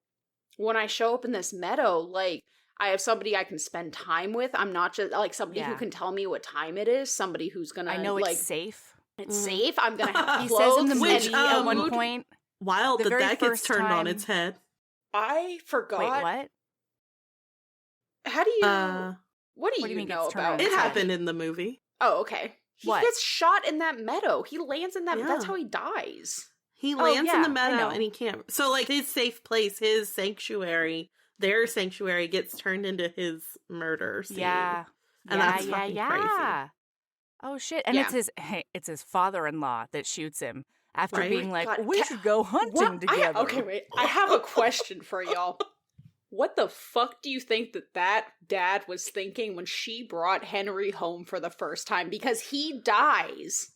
when I show up in this meadow, like, I have somebody I can spend time with. I'm not just like somebody who can tell me what time it is. Somebody who's gonna, I know, it's safe. It's safe. I'm gonna have he clothes. Says in the movie at one point, while the deck gets turned on its head. I forgot. Wait, what? How do you? What do you know about it? Happened in the movie. Oh, okay. He gets shot in that meadow. He lands in that. Yeah. That's how he dies. He lands in the meadow and he can't. So, like, his safe place, his sanctuary, their sanctuary gets turned into his murder scene. Yeah. And that's fucking crazy. Oh shit! And it's his father-in-law that shoots him after being like, we should go hunting together. Okay, wait. I have a question for y'all. What the fuck do you think that dad was thinking when she brought Henry home for the first time? Because he dies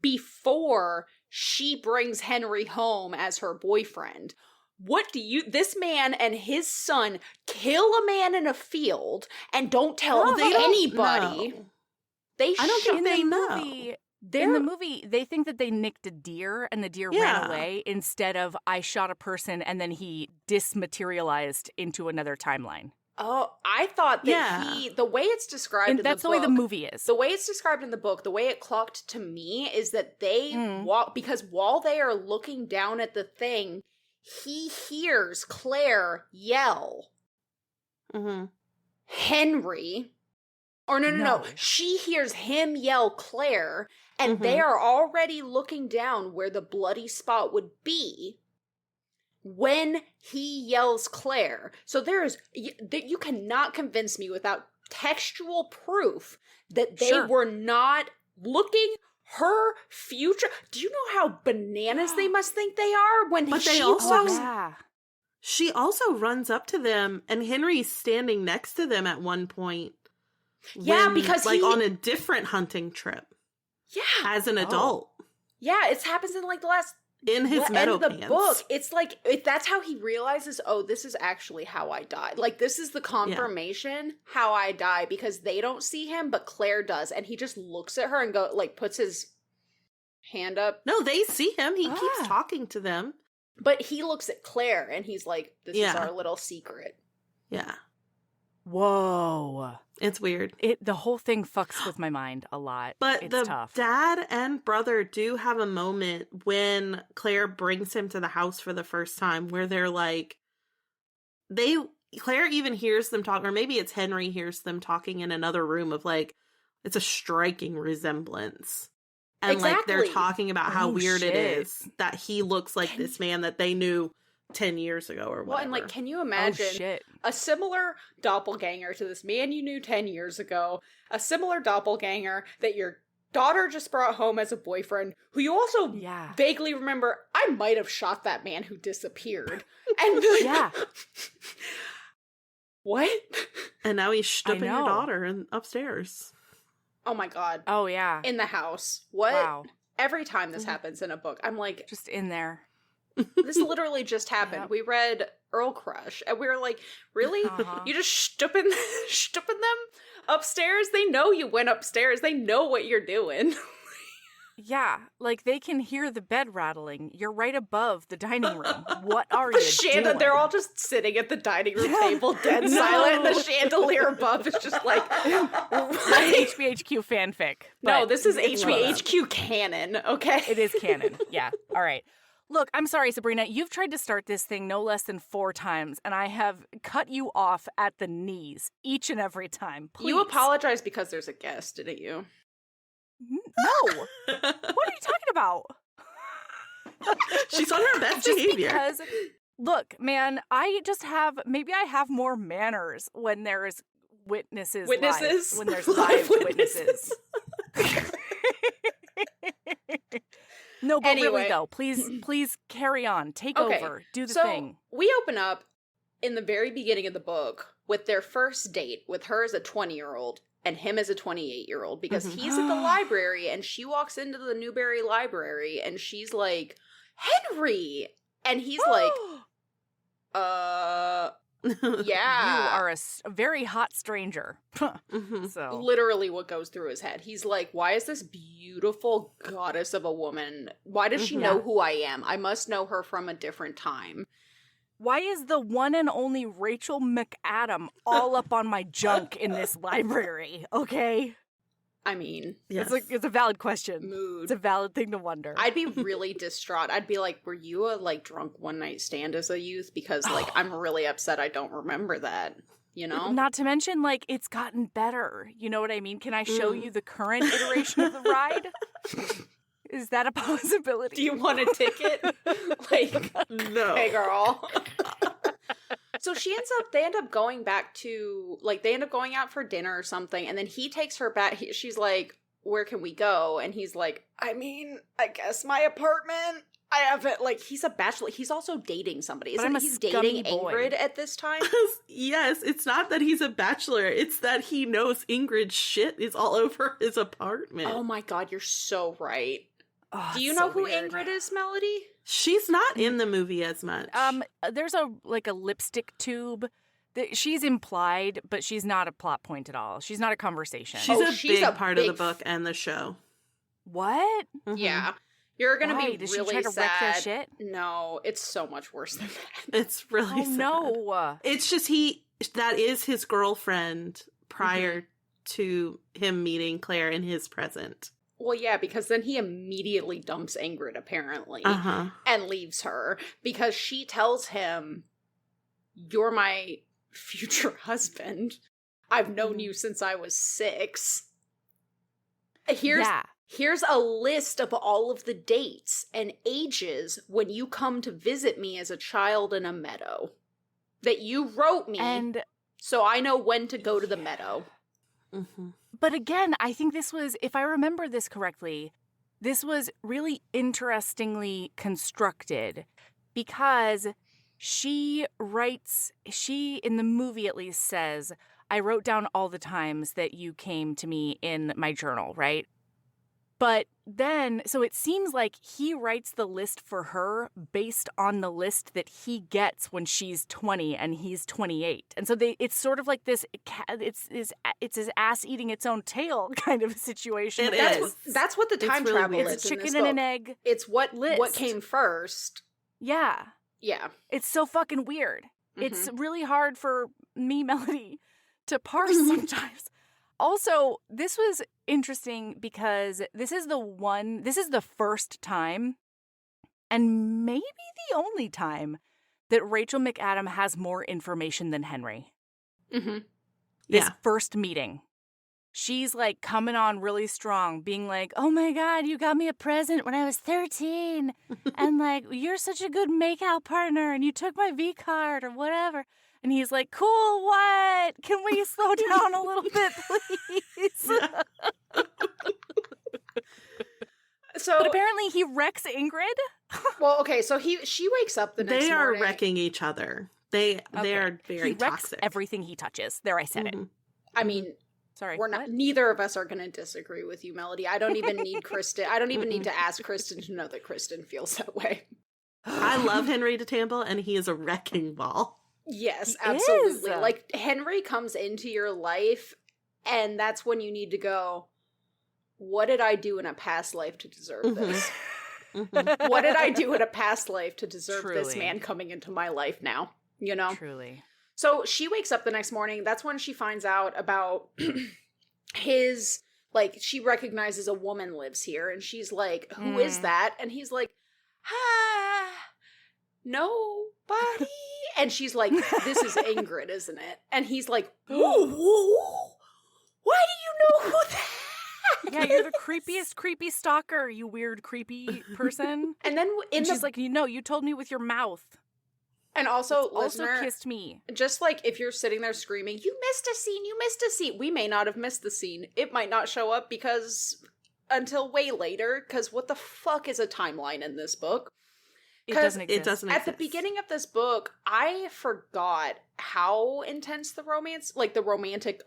before she brings Henry home as her boyfriend. This man and his son kill a man in a field and don't tell anybody. No. I don't think they know. In the movie, they think that they nicked a deer and the deer ran away, instead of I shot a person and then he dismaterialized into another timeline. Oh, I thought that the way it's described in the book. That's the way the movie is. The way it's described in the book, the way it clocked to me is that they walk, because while they are looking down at the thing, he hears Claire yell, Henry. Or no. She hears him yell Claire, and they are already looking down where the bloody spot would be when he yells Claire. So you cannot convince me without textual proof that they were not looking her future. Do you know how bananas they must think they are when she also runs up to them, and Henry's standing next to them at one point. Because on a different hunting trip. Yeah. As an adult. Yeah, it happens in like the last in his meadow end of the book. It's like that's how he realizes, this is actually how I died. Like, this is the confirmation how I die, because they don't see him, but Claire does, and he just looks at her and puts his hand up. No, they see him. He keeps talking to them. But he looks at Claire and he's like, this is our little secret. Yeah. Whoa. It's weird. The whole thing fucks with my mind a lot. But it's tough. Dad and brother do have a moment when Claire brings him to the house for the first time where they're like, Claire even hears them talk, or maybe it's Henry hears them talking in another room of like, it's a striking resemblance. And like they're talking about how weird it is that he looks like this man that they knew 10 years ago or whatever. Well, and like, can you imagine a similar doppelganger to this man you knew 10 years ago, a similar doppelganger that your daughter just brought home as a boyfriend, who you also vaguely remember, I might have shot that man who disappeared. And what? And now he's stuffing your daughter upstairs. Oh my God. Oh yeah. In the house. What? Wow. Every time this happens in a book, I'm like, just in there. This literally just happened. Yep. We read Earl Crush, and we were like, really? You just stupping them upstairs? They know you went upstairs. They know what you're doing. Yeah, like they can hear the bed rattling. You're right above the dining room. What are you doing? They're all just sitting at the dining room table, dead silent, and the chandelier above is just like HBHQ fanfic. No, this is HBHQ canon, okay? It is canon, yeah. All right. Look, I'm sorry, Sabrina. You've tried to start this thing no less than 4 times, and I have cut you off at the knees each and every time. Please. You apologize because there's a guest, didn't you? No. What are you talking about? She's on her best behavior. Because, look, man, maybe I have more manners when there's witnesses? Live, when there's live witnesses. No, but really though, please carry on. Take over. Do the thing. We open up in the very beginning of the book with their first date, with her as a 20-year-old and him as a 28-year-old, because he's at the library and she walks into the Newberry Library and she's like, Henry! And he's like, yeah. You are a very hot stranger. So literally what goes through his head. He's like, why is this beautiful goddess of a woman? Why does she know who I am? I must know her from a different time. Why is the one and only Rachel McAdam all up on my junk in this library? Okay. I mean, yes. It's a valid question. Mood. It's a valid thing to wonder. I'd be really distraught. I'd be like, were you a drunk one night stand as a youth? Because I'm really upset I don't remember that, you know? Not to mention, it's gotten better. You know what I mean? Can I show you the current iteration of the ride? Is that a possibility? Do you want a ticket? No. Hey, girl. So they end up going back to, they end up going out for dinner or something, and then he takes her back. She's like, where can we go? And he's like, I mean, I guess my apartment. I haven't, he's a bachelor. He's also dating somebody. Isn't he's dating Ingrid at this time? Yes, it's not that he's a bachelor. It's that he knows Ingrid's shit is all over his apartment. Oh my God, you're so right. Oh, do you know who Ingrid is, Melody? She's not in the movie as much. There's a lipstick tube. She's implied, but she's not a plot point at all. She's not a conversation. She's a big part of the book and the show. What? Mm-hmm. Yeah. You're going to be Does really she try to sad. wreck their shit? No, it's so much worse than that. It's really sad. No. It's just that is his girlfriend prior to him meeting Claire in his present. Well, yeah, because then he immediately dumps Ingrid, apparently, and leaves her because she tells him, you're my future husband. I've known you since I was 6. Here's a list of all of the dates and ages when you come to visit me as a child in a meadow that you wrote me, so I know when to go to the meadow. Mm-hmm. But again, I think this was, if I remember this correctly, this was really interestingly constructed because she, in the movie at least, says, I wrote down all the times that you came to me in my journal, right? But then, so it seems like he writes the list for her based on the list that he gets when she's 20 and he's 28. And so it's sort of like this, it's his ass eating its own tail kind of a situation. That's what the time travel is. It's a chicken and an egg. It's what came first. Yeah. Yeah. It's so fucking weird. Mm-hmm. It's really hard for me, Melody, to parse sometimes. Also, this was interesting because this is the first time, and maybe the only time, that Rachel McAdam has more information than Henry. Mm-hmm. This first meeting. She's coming on really strong, being like, oh my God, you got me a present when I was 13. And you're such a good make-out partner and you took my V card or whatever. And he's like, cool, what? Can we slow down a little bit, please? But apparently he wrecks Ingrid. Well, okay, so she wakes up the next morning. They are wrecking each other. They are very toxic. He wrecks everything he touches. There, I said it. I mean, sorry, neither of us are going to disagree with you, Melody. I don't even need Kristen. I don't even need to ask Kristen to know that Kristen feels that way. I love Henry DeTamble, and he is a wrecking ball. Yes, He absolutely. is. Like, Henry comes into your life, and that's when you need to go, what did I do in a past life to deserve this? What did I do in a past life to deserve this Truly. man coming into my life now? You know? Truly. So she wakes up the next morning. That's when she finds out about his, like, she recognizes a woman lives here, and she's like, who is that? And he's like, nobody. And she's like, this is Ingrid, isn't it? And he's like, whoa, why do you know who that Yeah, you're the creepiest creepy stalker, you weird creepy person. And then she's like, you told me with your mouth. And also, Also listener, kissed me. just like if you're sitting there screaming, you missed a scene, we may not have missed the scene. It might not show up until way later, because what the fuck is a timeline in this book? It doesn't exist. It doesn't At exist. the beginning of this book, I forgot how intense the romance, like the romantic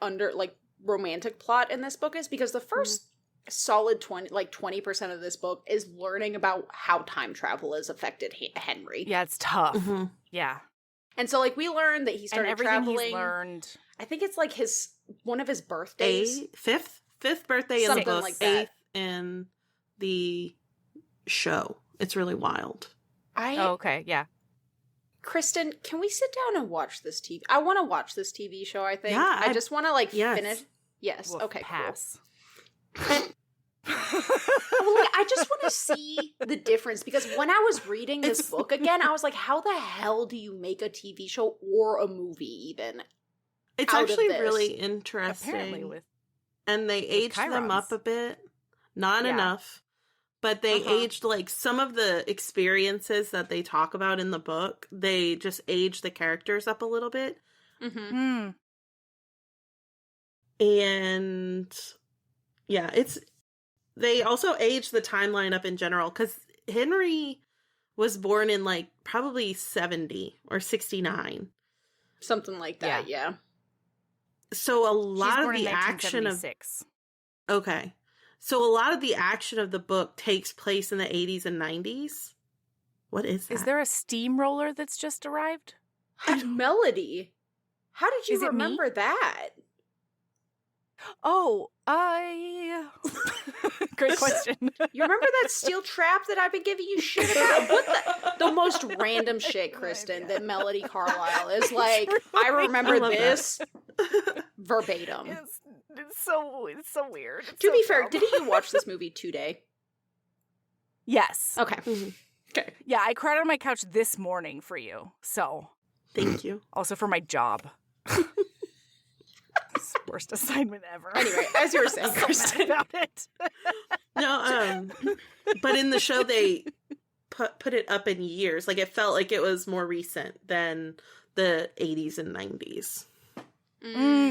plot in this book is, because the first solid 20% of this book is learning about how time travel has affected Henry. Yeah, it's tough. Yeah. And so, like, we learned that he started and everything traveling. He's learned. I think it's like one of his birthdays. Fifth birthday in the Something book, like that. 8th in the show. It's really wild. Oh, okay, yeah. Kristen, can we sit down and watch this TV? I want to watch this TV show, I think. Yeah, I just want to, like, yes. finish. Yes, Woof, okay, pass. Cool. Well, like, I just want to see the difference, because when I was reading this book again, I was like, how the hell do you make a TV show or a movie even? It's out of actually this? really interesting. Apparently and they aged them up a bit. Not Yeah. enough. But they aged, like, some of the experiences that they talk about in the book, they just aged the characters up a little bit. Mm-hmm. And yeah, they also aged the timeline up in general, because Henry was born in, like, probably 70 or 69. Something like that, yeah. So a lot of born in the action of 1976. Okay. So a lot of the action of the book takes place in the 80s and 90s. What is that? Is there a steamroller that's just arrived? Melody, how did you Is it me? remember that? Oh, great question. You remember that steel trap that I've been giving you shit about? What the most random shit, Kristen, that Melody Carlisle is like, I remember I love this verbatim. It's so weird. It's To so be fair, dumb. didn't you watch this movie today? Yes. Okay. Mhm. Okay. Yeah, I cried on my couch this morning for you. So, Thank you. also for my job. It's the worst assignment ever. Anyway, as you were saying, I'm so mad Kristen. about it. No, but in the show they put it up in years. Like, it felt like it was more recent than the 80s and 90s.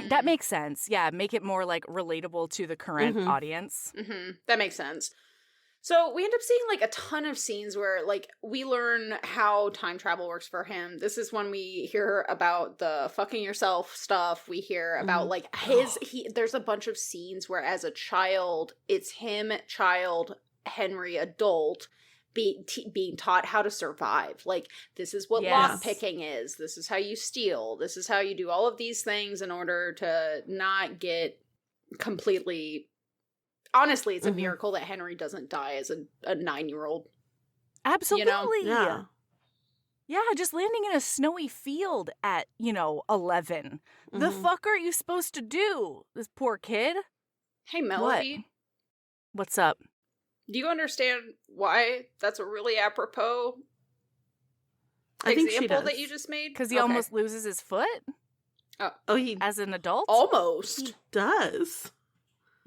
That makes sense. Yeah, make it more like relatable to the current audience. That makes sense. So we end up seeing like a ton of scenes where like we learn how time travel works for him. This is when we hear about the fucking yourself stuff. We hear about like there's a bunch of scenes where as a child, it's him, Henry, adult, being taught how to survive. Like, this is what lock picking is. This is how you steal. This is how you do all of these things in order to not get completely... Honestly, it's a miracle that Henry doesn't die as a 9-year-old. Absolutely. You know? Yeah, just landing in a snowy field at, 11. The fuck are you supposed to do, this poor kid? Hey, Melody. What's up? Do you understand why that's a really apropos I think she example does. that you just made? Because he almost loses his foot Oh, he as an adult? Almost. does.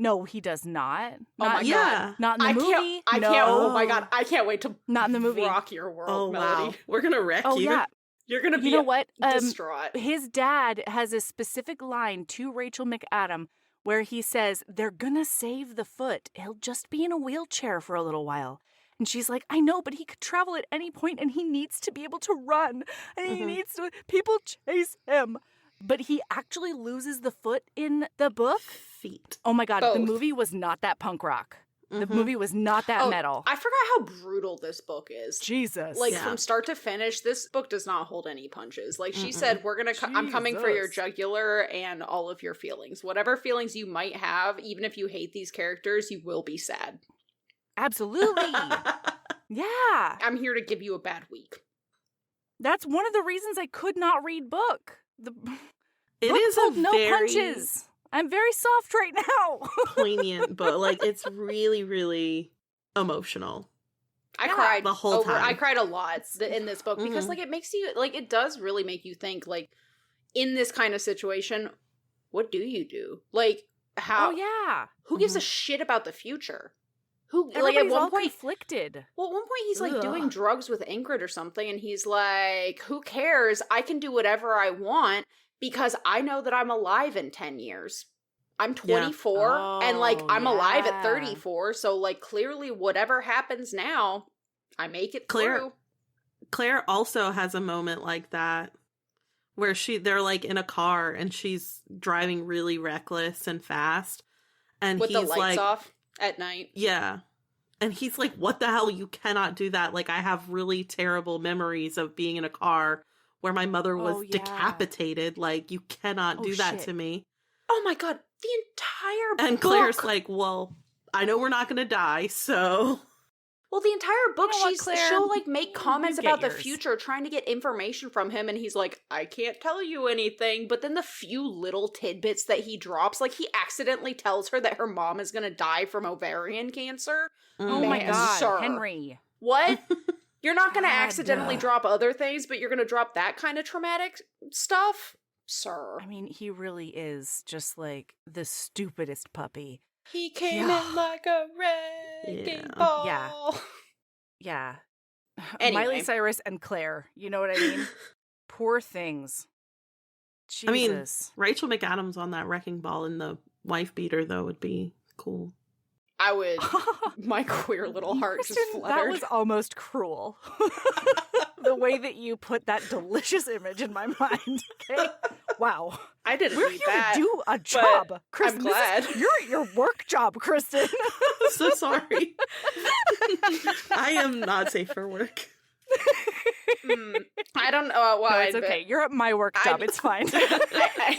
No, he does not. Oh my Yeah. Not in the movie. I No. can't. Oh my god! I can't wait to Not in the movie. rock your world, Oh, Melody. wow. We're going to wreck Oh, you. yeah. You're gonna be You know what? distraught. His dad has a specific line to Rachel McAdam where he says, they're gonna save the foot. He'll just be in a wheelchair for a little while. And she's like, I know, but he could travel at any point and he needs to be able to run. And he needs to, people chase him. But he actually loses the foot in the book. Feet. Oh my God, the Both. movie was not that punk rock. The movie was not that metal. I forgot how brutal this book is. Jesus. Like, from start to finish, this book does not hold any punches. Like, she said, I'm coming for your jugular and all of your feelings. Whatever feelings you might have, even if you hate these characters, you will be sad. Absolutely. Yeah. I'm here to give you a bad week. That's one of the reasons I could not read book. It is a no very punches. I'm very soft right now. poignant book. Like, it's really, really emotional. I cried the whole time. I cried a lot in this book because, like, it makes you, like, it does really make you think, like, in this kind of situation, what do you do? Like, how? Oh, yeah. Who gives a shit about the future? Who, Everybody's like, at one all point, conflicted. well, at one point he's, like, doing drugs with Ingrid or something, and he's like, who cares? I can do whatever I want because I know that I'm alive in 10 years. I'm 24, and, like, I'm alive at 34, so, like, clearly whatever happens now, I make it through. Claire also has a moment like that where they're, like, in a car, and she's driving really reckless and fast, and with he's, the lights like, off at night. Yeah. And he's like, what the hell? You cannot do that. Like, I have really terrible memories of being in a car where my mother was decapitated. Like, you cannot do that to me. Oh my God. The entire and book. Claire's like, well, I know we're not going to die, so... Well, the entire book, You know what, she'll, like, make comments about the yours. future, trying to get information from him, and he's like, I can't tell you anything, but then the few little tidbits that he drops, like, he accidentally tells her that her mom is gonna die from ovarian cancer. Oh my God, sir. Henry. What? You're not gonna God. accidentally drop other things, but you're gonna drop that kind of traumatic stuff? Sir. I mean, he really is just, like, the stupidest puppy. He came in like a wrecking ball. Yeah. Anyway. Miley Cyrus and Claire. You know what I mean? Poor things. Jesus. I mean, Rachel McAdams on that wrecking ball in the wife beater, though, would be cool. I would. My queer little heart just Kristen, fluttered. that was almost cruel. The way that you put that delicious image in my mind. Okay? Wow. I didn't We're need here that, to do a job, Kristen. I'm glad. You're at your work job, Kristen. I'm so sorry. I am not safe for work. I don't know why. No, it's okay. You're at my work job. It's fine. I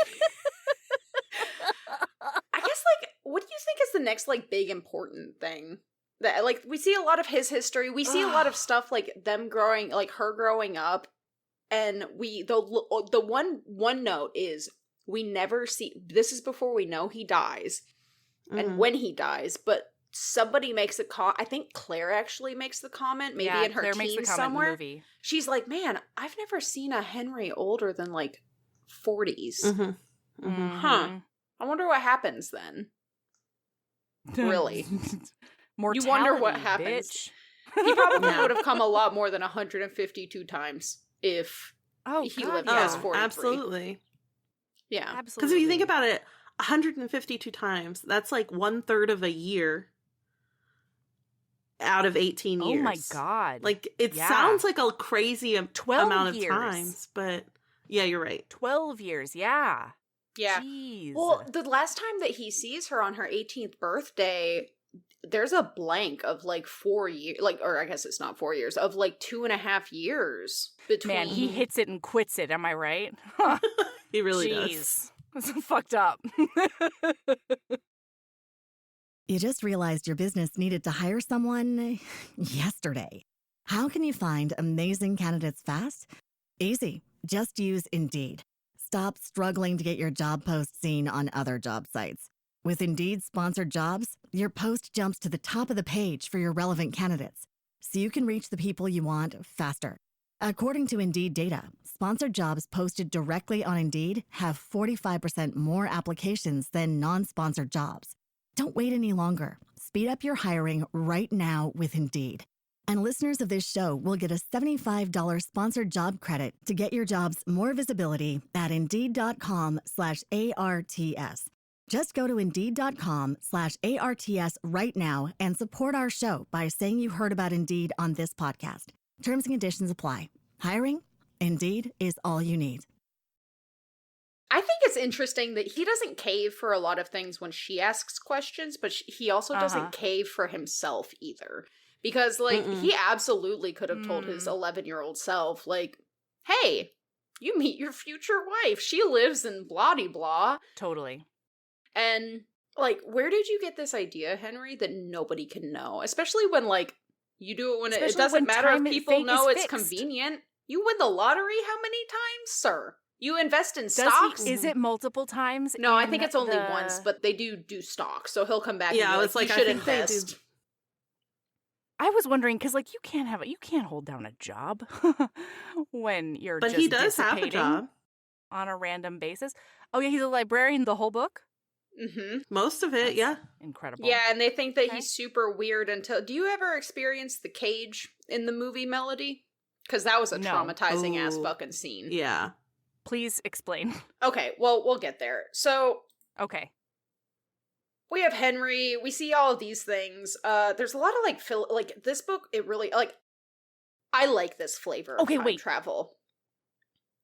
guess, like, what do you think is the next, like, big important thing? That, like, we see a lot of his history. We see a lot of stuff, like, them growing, like, her growing up. And the one note is we never see, this is before we know he dies and when he dies, but somebody makes a call. I think Claire actually makes the comment, maybe in her Claire makes the teens comment somewhere. in the movie. She's like, man, I've never seen a Henry older than, like, 40s. Huh. I wonder what happens then. Really. Mortality, You wonder what happens. Bitch. He probably would have come a lot more than 152 times if he lived past 43. Absolutely. Yeah. Absolutely. Because if you think about it, 152 times, that's like 1/3 of a year out of 18 years. Oh my God. Like, it sounds like a crazy 12 amount of years. times, but yeah, you're right. 12 years, yeah. Yeah. Jeez. Well, the last time that he sees her on her 18th birthday, there's a blank of like 4 years, like, or I guess it's not 4 years, of like 2.5 years between. Man, he hits it and quits it, am I right? He really Jeez. does. That's fucked up. You just realized your business needed to hire someone yesterday. How can you find amazing candidates fast? Easy. Just use Indeed. Stop struggling to get your job post seen on other job sites. With Indeed sponsored jobs, your post jumps to the top of the page for your relevant candidates, so you can reach the people you want faster. According to Indeed data, sponsored jobs posted directly on Indeed have 45% more applications than non-sponsored jobs. Don't wait any longer. Speed up your hiring right now with Indeed. And listeners of this show will get a $75 sponsored job credit to get your jobs more visibility at Indeed.com/ARTS. Just go to Indeed.com/ARTS right now and support our show by saying you heard about Indeed on this podcast. Terms and conditions apply. Hiring? Indeed is all you need. I think it's interesting that he doesn't cave for a lot of things when she asks questions, but he also doesn't cave for himself either. Because, like, he absolutely could have told his 11-year-old self, like, hey, you meet your future wife. She lives in blah-de-blah. Totally. And, like, where did you get this idea, Henry, that nobody can know? Especially when, like, you do it when it doesn't matter if people know it's convenient. You win the lottery how many times, sir? You invest in stocks? Is it multiple times? No, I think it's only once, but they do stocks, so he'll come back and be like, you should invest. I was wondering, because, like, you can't hold down a job when you're But just he does have a job. On a random basis. Oh, yeah, he's a librarian the whole book? Mm-hmm. Most of it, yeah. Incredible. Yeah, and they think that he's super weird until... Do you ever experience the cage in the movie Melody? Because that was a traumatizing-ass fucking scene. Yeah. Please explain. Okay, well, we'll get there. So... Okay. We have Henry, we see all of these things. There's a lot of, like, this book, it really, like, I like this flavor of time travel.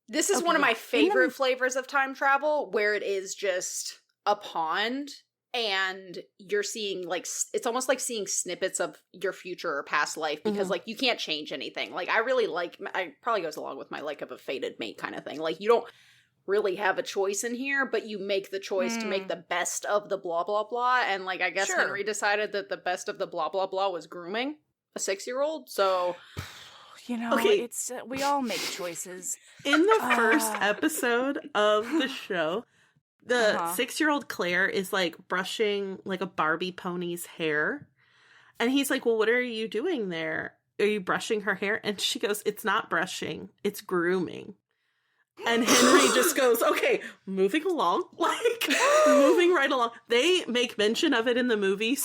This is one of my favorite flavors of time travel, where it is just a pond, and you're seeing, like, it's almost like seeing snippets of your future or past life, because, like, you can't change anything. Like, I really like, I probably goes along with my, like, of a fated mate kind of thing. Like, you don't really have a choice in here, but you make the choice to make the best of the blah blah blah, and, like, I guess Henry decided that the best of the blah blah blah was grooming a 6-year-old, so... You know, it's we all make choices. In the first episode of the show, the 6-year-old Claire is, like, brushing, like, a Barbie pony's hair, and he's like, well, what are you doing there? Are you brushing her hair? And she goes, it's not brushing, it's grooming. And Henry just goes, okay, moving along, like, moving right along. They make mention of it in the movie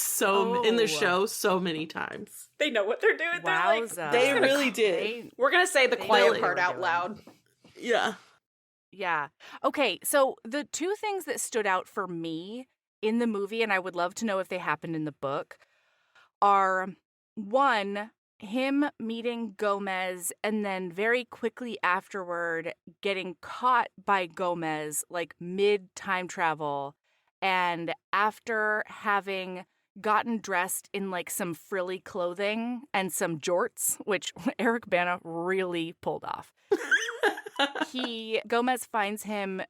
in the show so many times. They know what they're doing. Wowza. They're like, they really did. We're gonna say the quiet part out loud. Yeah. Yeah. Okay, so the two things that stood out for me in the movie, and I would love to know if they happened in the book, are, one, him meeting Gomez and then very quickly afterward getting caught by Gomez, like, mid-time travel, and after having gotten dressed in, like, some frilly clothing and some jorts, which Eric Bana really pulled off. Gomez finds him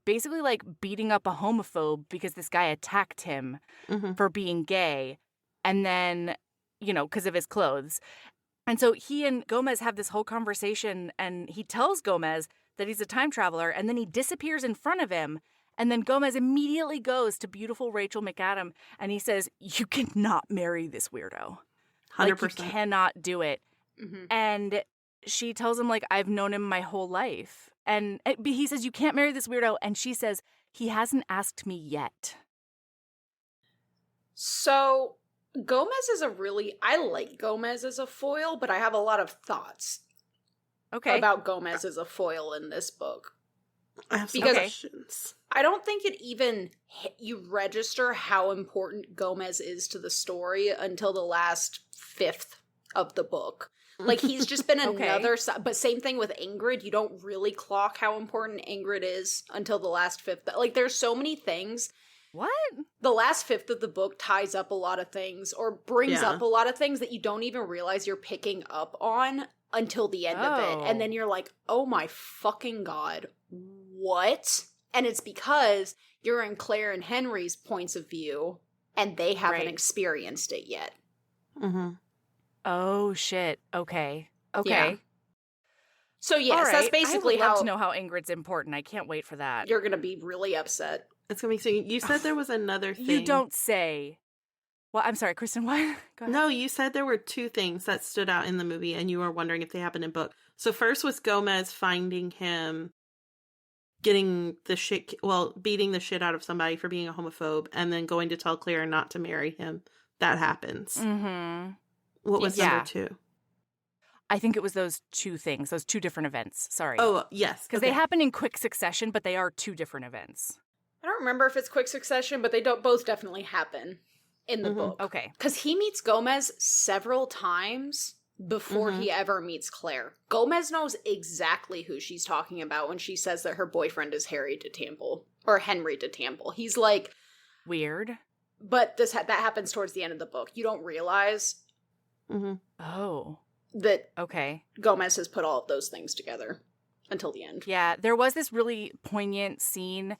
basically, like, beating up a homophobe because this guy attacked him for being gay, and then, you know, because of his clothes. And so he and Gomez have this whole conversation, and he tells Gomez that he's a time traveler, and then he disappears in front of him. And then Gomez immediately goes to beautiful Rachel McAdam, and he says, you cannot marry this weirdo. 100%. Like, you cannot do it. And she tells him, like, I've known him my whole life. And he says, you can't marry this weirdo. And she says, he hasn't asked me yet. So... Gomez is I like Gomez as a foil, but I have a lot of thoughts about Gomez as a foil in this book. I have some questions. I don't think it even you register how important Gomez is to the story until the last fifth of the book. Like, he's just been another but same thing with Ingrid. You don't really clock how important Ingrid is until the last fifth. Like, there's so many things. What? The last fifth of the book ties up a lot of things or brings up a lot of things that you don't even realize you're picking up on until the end of it. And then you're like, oh my fucking God, what? And it's because you're in Claire and Henry's points of view and they haven't experienced it yet. Oh, shit. Okay. Yeah. So yes, that's basically I would love to know how Ingrid's important. I can't wait for that. You're going to be really upset. It's going to be so. You said there was another thing. You don't say. Well, I'm sorry, Kristen, what? Go ahead. No, you said there were two things that stood out in the movie, and you were wondering if they happened in book. So first was Gomez finding him beating the shit out of somebody for being a homophobe, and then going to tell Claire not to marry him. That happens. What was number two? I think it was those two things, those two different events. Sorry. Oh, yes. Because they happen in quick succession, but they are two different events. I don't remember if it's quick succession, but they both definitely happen in the book. Okay. Because he meets Gomez several times before he ever meets Claire. Gomez knows exactly who she's talking about when she says that her boyfriend is Henry de Tamble. He's like... Weird. But that happens towards the end of the book. You don't realize Oh. that Okay. Gomez has put all of those things together until the end. Yeah, there was this really poignant scene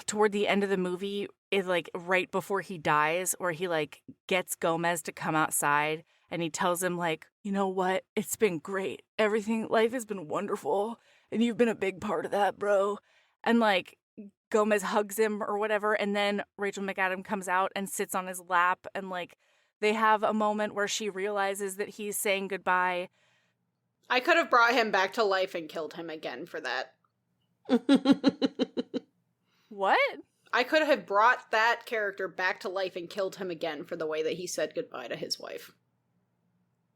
toward the end of the movie, like right before he dies, where he like gets Gomez to come outside and he tells him like, you know what? It's been great. Life has been wonderful. And you've been a big part of that, bro. And like Gomez hugs him or whatever. And then Rachel McAdam comes out and sits on his lap. And like they have a moment where she realizes that he's saying goodbye. I could have brought him back to life and killed him again for that. What? I could have brought that character back to life and killed him again for the way that he said goodbye to his wife.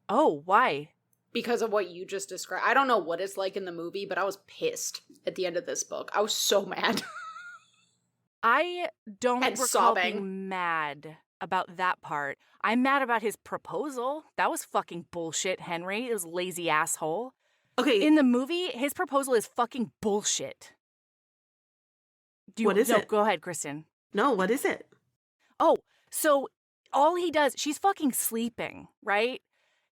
Oh, why? Because of what you just described. I don't know what it's like in the movie, but I was pissed at the end of this book. I was so mad. I don't And recall sobbing. being mad about that part. I'm mad about his proposal. That was fucking bullshit, Henry. It was lazy asshole. Okay. In the movie, his proposal is fucking bullshit. What is it? Go ahead, Kristen. No, what is it? Oh, so all he does, she's fucking sleeping, right?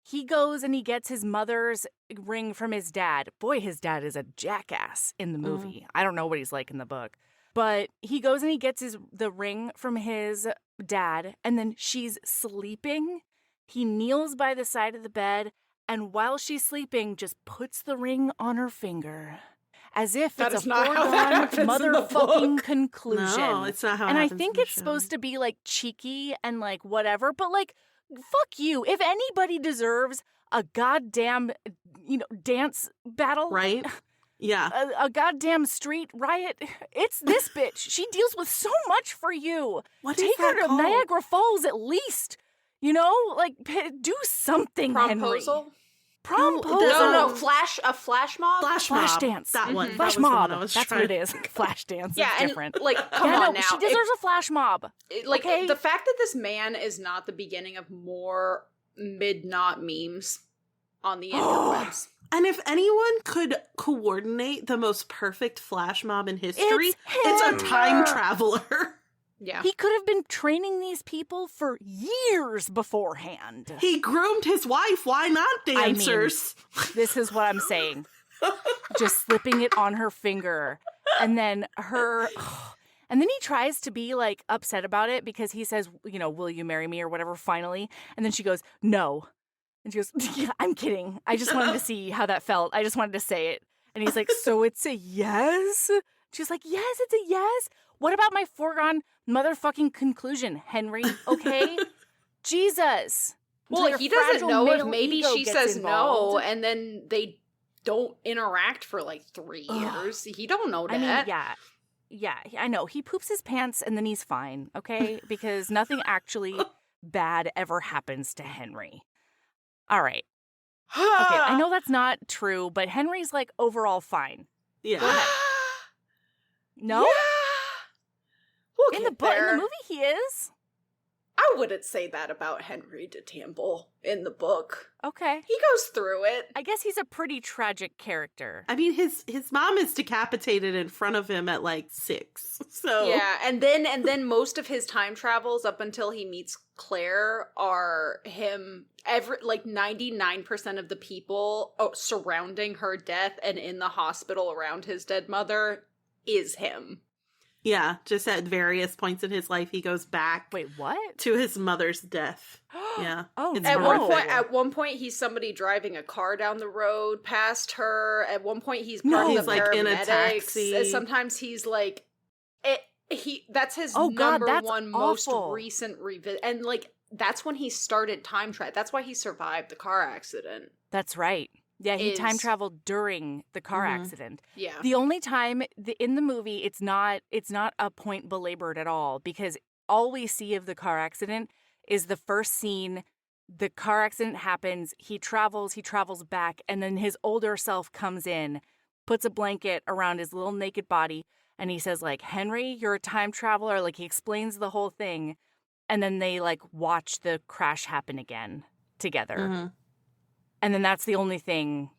He goes and he gets his mother's ring from his dad. Boy, his dad is a jackass in the movie. I don't know what he's like in the book. But he goes and he gets the ring from his dad, and then she's sleeping. He kneels by the side of the bed, and while she's sleeping, just puts the ring on her finger. As if That it's is a not how that foregone happens in the motherfucking book. conclusion. No, it's not how it And I happens think in the it's show. supposed to be like cheeky and like whatever, but like, fuck you. If anybody deserves a goddamn, dance battle, Right? Yeah. a goddamn street riot, it's this bitch. She deals with so much for you. What is Take her that to called? Niagara Falls at least. Like do something, Henry. Promposal? Promposal. No, a flash mob? Flash Flash mob. dance. That one. That Flash was the one mob. I was That's trying what it to is. think of. Flash dance. Yeah, It's and different. like, come Yeah, on no, now. she deserves a flash mob. Okay? The fact that this man is not the beginning of more mid-knot memes on the interwebs. And if anyone could coordinate the most perfect flash mob in history, it's a him. time traveler. Yeah. He could have been training these people for years beforehand. He groomed his wife. Why not dancers? This is what I'm saying. Just slipping it on her finger. And then and then he tries to be like upset about it because he says, will you marry me or whatever finally? And then she goes, no. And she goes, yeah, I'm kidding. I just wanted to see how that felt. I just wanted to say it. And he's like, so it's a yes? She's like, yes, it's a yes. What about my foregone motherfucking conclusion, Henry? Okay? Jesus. Well, Until he your doesn't fragile know if male maybe ego she gets says no, involved. and then they don't interact for like 3 years. He don't know that. I mean, yeah, I know. He poops his pants and then he's fine, okay? Because nothing actually bad ever happens to Henry. All right. Okay, I know that's not true, but Henry's like overall fine. Yeah. Go ahead. No? Yeah. We'll In the get book, in there. the movie, he is. I wouldn't say that about Henry de Tamble in the book. Okay. He goes through it. I guess he's a pretty tragic character. I mean, his mom is decapitated in front of him at like 6. So Yeah, and then most of his time travels up until he meets Claire are him. 99% of the people surrounding her death and in the hospital around his dead mother is him. Yeah, just at various points in his life, he goes back Wait, what? to his mother's death. Yeah. Oh, It's no. horrific. At one point, he's somebody driving a car down the road past her. At one point, he's part No. of He's, the like, in a paramedics. taxi. Sometimes he's like, that's his Oh, God, number that's one most awful. recent revisit, and like that's when he started time travel. That's why he survived the car accident. That's right. Yeah, he time Is- traveled during the car Mhm. accident. Yeah, The only time in the movie, it's not a point belabored at all because all we see of the car accident is the first scene. The car accident happens. He travels back, and then his older self comes in, puts a blanket around his little naked body, and he says like, "Henry, you're a time traveler." Like he explains the whole thing, and then they like watch the crash happen again together. Mhm. And then that's the only thing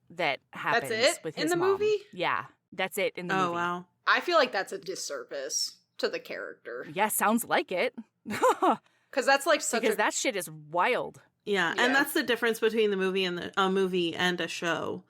that happens with his in the mom. movie? Yeah, that's it in the movie. Oh, wow. I feel like that's a disservice to the character. Yeah, sounds like it. Because that's like such because that shit is wild. Yeah, and that's the difference between the movie and a movie and a show.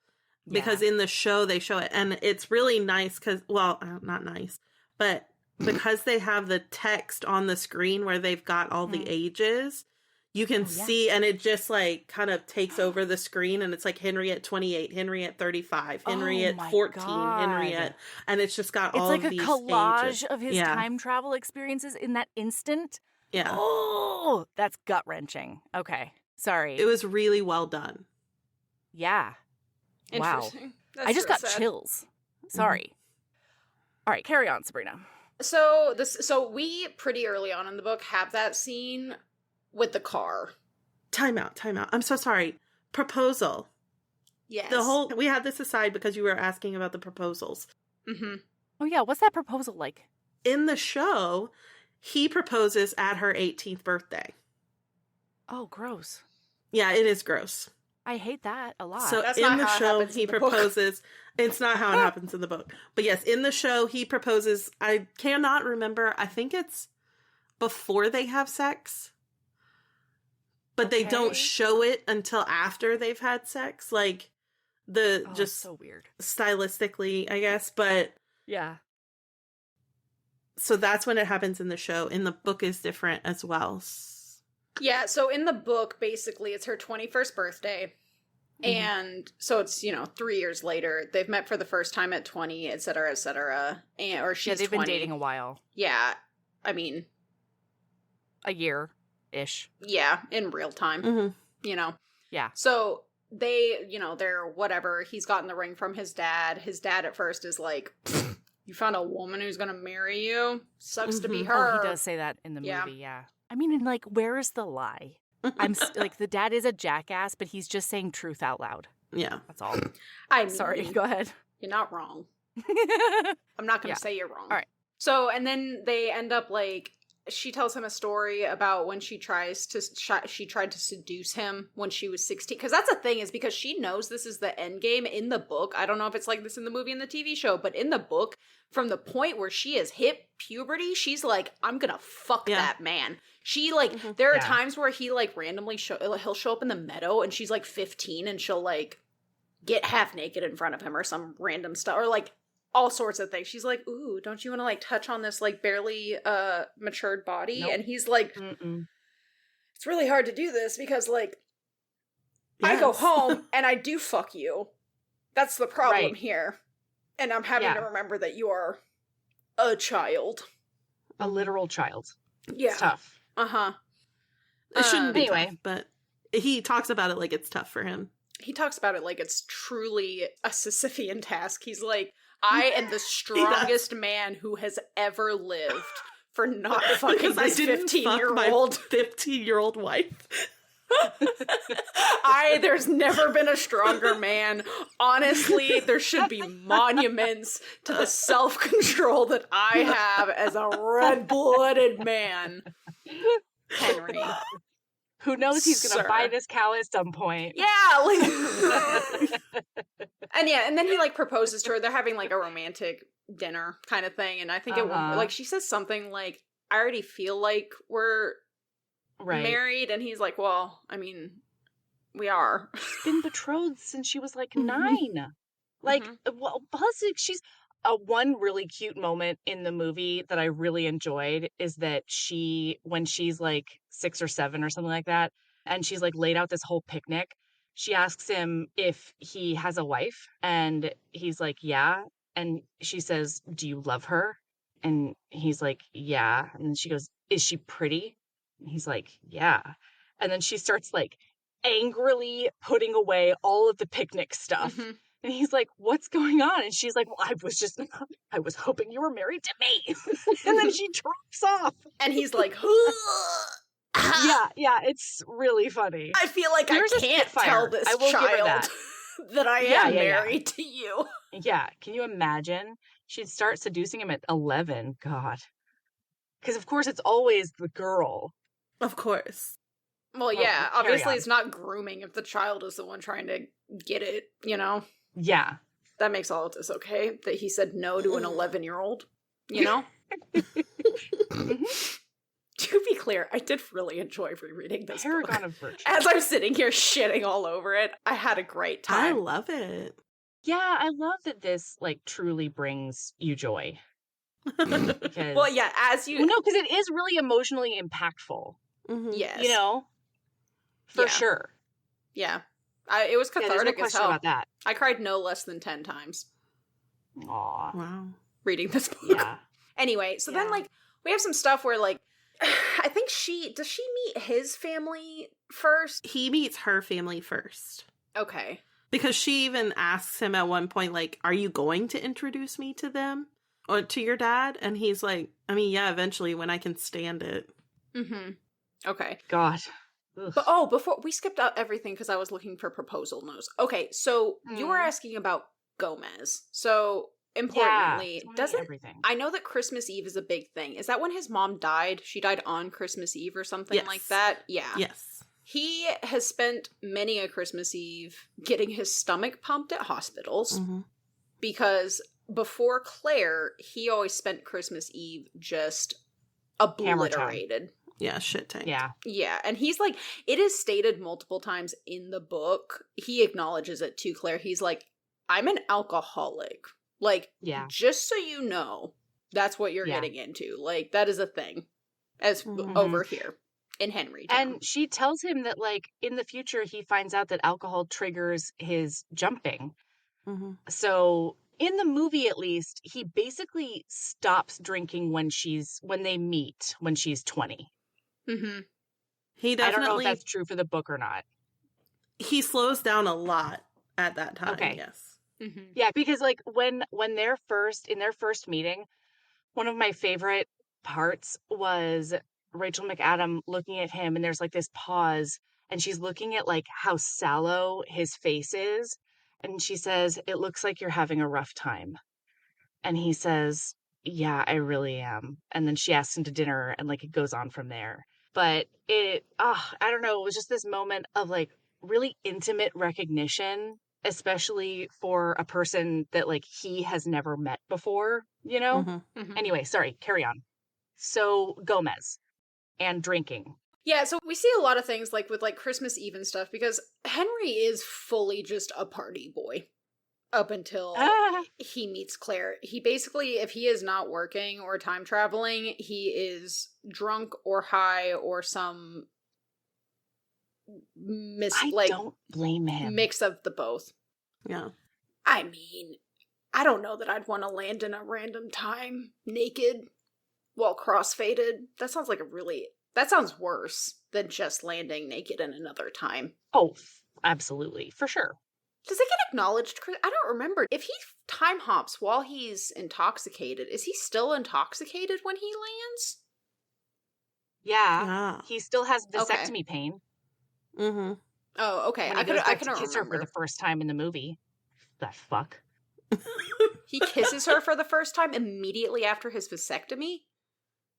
Because in the show, they show it. And it's really nice because, well, not nice, but because they have the text on the screen where they've got all the ages, you can see, and it just like kind of takes over the screen, and it's like Henry at 28, Henry at 35, Henry at 14, Henry at, and it's just got all of these It's like a collage ages. of his time travel experiences in that instant. Yeah. Oh, that's gut-wrenching. Okay, sorry. It was really well done. Yeah. Wow. Interesting. That's I just so got sad. chills. Sorry. All right, carry on, Sabrina. So we pretty early on in the book have that scene with the car. Time out. I'm so sorry. Proposal. Yes. We had this aside because you were asking about the proposals. Mm-hmm. Oh yeah, what's that proposal like? In the show, he proposes at her 18th birthday. Oh, gross. Yeah, it is gross. I hate that a lot. So That's in not the how it show, happens he in the book. proposes. It's not how it happens in the book. But yes, in the show, he proposes. I cannot remember. I think it's before they have sex. But they don't show it until after they've had sex. Like, just so weird. Stylistically, I guess. But yeah. So that's when it happens in the show. In the book is different as well. Yeah, so in the book, basically, it's her 21st birthday. And so it's, 3 years later. They've met for the first time at 20, et cetera, et cetera. Or she's they've 20. been dating a while. Yeah, I mean... A year-ish. Yeah, in real time, Yeah. So they, they're whatever. He's gotten the ring from his dad. His dad at first is like, you found a woman who's going to marry you? Sucks to be her. Oh, he does say that in the movie, yeah. I mean, and like, where is the lie? Like, the dad is a jackass, but he's just saying truth out loud. Yeah. That's all. Sorry, mean, go ahead. You're not wrong. I'm not going to say you're wrong. All right. So, and then they end up like, she tells him a story about when she tried to seduce him when she was 16. Because that's the thing, is because she knows this is the end game in the book. I don't know if it's like this in the movie and the TV show, but in the book, from the point where she has hit puberty, she's like, I'm gonna fuck that man. She like, there are times where he like randomly he'll show up in the meadow and she's like 15 and she'll like get half naked in front of him or some random stuff, or like all sorts of things. She's like, ooh, don't you want to like touch on this like barely matured body? Nope. And he's like, it's really hard to do this because like I go home and I do fuck you. That's the problem here. And I'm having to remember that you are a child. A literal child. Yeah. It's tough. Uh-huh. It shouldn't be anyway. tough, but he talks about it like it's tough for him. He talks about it like it's truly a Sisyphean task. He's like, I am the strongest man who has ever lived for not fucking this 15-year-old. 15-year-old wife. There's never been a stronger man. Honestly, there should be monuments to the self-control that I have as a red-blooded man. Henry. Who knows he's going to buy this cow at some point. Yeah. Like... and then he like proposes to her. They're having like a romantic dinner kind of thing. And I think like she says something like, I already feel like we're married. And he's like, well, I mean, we are. She's been betrothed since she was like 9. Like, well, plus she's... one really cute moment in the movie that I really enjoyed is that when she's like 6 or 7 or something like that, and she's like laid out this whole picnic, she asks him if he has a wife, and he's like, yeah. And she says, do you love her? And he's like, yeah. And then she goes, is she pretty? And he's like, yeah. And then she starts like angrily putting away all of the picnic stuff. And he's like, what's going on? And she's like, well, I was hoping you were married to me. And then she drops off. And he's like, yeah, it's really funny. I feel like I can't tell this child that I am married to you. Yeah, can you imagine? She'd start seducing him at 11. God. Because, of course, it's always the girl. Of course. Well, yeah, obviously it's not grooming if the child is the one trying to get it, you know? Yeah. That makes all of this okay, that he said no to an 11-year-old, you know? To be clear, I did really enjoy rereading this Paragon book. of Virtue. As I'm sitting here shitting all over it, I had a great time. I love it. Yeah, I love that this, like, truly brings you joy. Because, well, yeah, as you... Well, no, because it is really emotionally impactful. Mm-hmm. Yes. You know? For sure. Yeah. It was cathartic there's no question as hell. about that. I cried no less than 10 times. Aw. Wow. Reading this book. Yeah. Anyway, so then, like, we have some stuff where, like, I think does she meet his family first? He meets her family first. Okay. Because she even asks him at one point, like, are you going to introduce me to them? Or to your dad? And he's like, I mean, yeah, eventually when I can stand it. Mm-hmm. Okay. God. Ugh. But, before, we skipped out everything because I was looking for proposal notes. Okay, so you were asking about Gomez. So, importantly, I know that Christmas Eve is a big thing. Is that when his mom died? She died on Christmas Eve or something like that? Yeah. Yes. He has spent many a Christmas Eve getting his stomach pumped at hospitals because before Claire, he always spent Christmas Eve just obliterated. Yeah, shit tank. Yeah. Yeah, and he's like, it is stated multiple times in the book. He acknowledges it to Claire. He's like, I'm an alcoholic. Like, just so you know, that's what you're getting into. Like, that is a thing. As over here. In Henrytown. And she tells him that, like, in the future, he finds out that alcohol triggers his jumping. Mm-hmm. So, in the movie, at least, he basically stops drinking when they meet, when she's 20. Mm-hmm. He definitely... I don't know if that's true for the book or not. He slows down a lot at that time, yes. Mm-hmm. Yeah, because, like, when they're in their first meeting, one of my favorite parts was Rachel McAdam looking at him, and there's like this pause, and she's looking at like how sallow his face is, and she says, "It looks like you're having a rough time." And he says, "Yeah, I really am." And then she asks him to dinner, and like it goes on from there. But I don't know, it was just this moment of like really intimate recognition, especially for a person that like he has never met before, you know? Mm-hmm. Mm-hmm. Anyway, sorry, carry on. So Gomez and drinking. Yeah, so we see a lot of things like with like Christmas Eve and stuff because Henry is fully just a party boy up until he meets Claire. He basically, if he is not working or time traveling, he is drunk or high or some don't blame him. Mix of the both. Yeah. I mean, I don't know that I'd want to land in a random time naked while crossfaded. That sounds worse than just landing naked in another time. Oh, absolutely. For sure. Does it get acknowledged? I don't remember. If he time hops while he's intoxicated, is he still intoxicated when he lands? Yeah. He still has vasectomy pain. Mm-hmm. Oh, okay. When I can kiss her for the first time in the movie. That fuck. He kisses her for the first time immediately after his vasectomy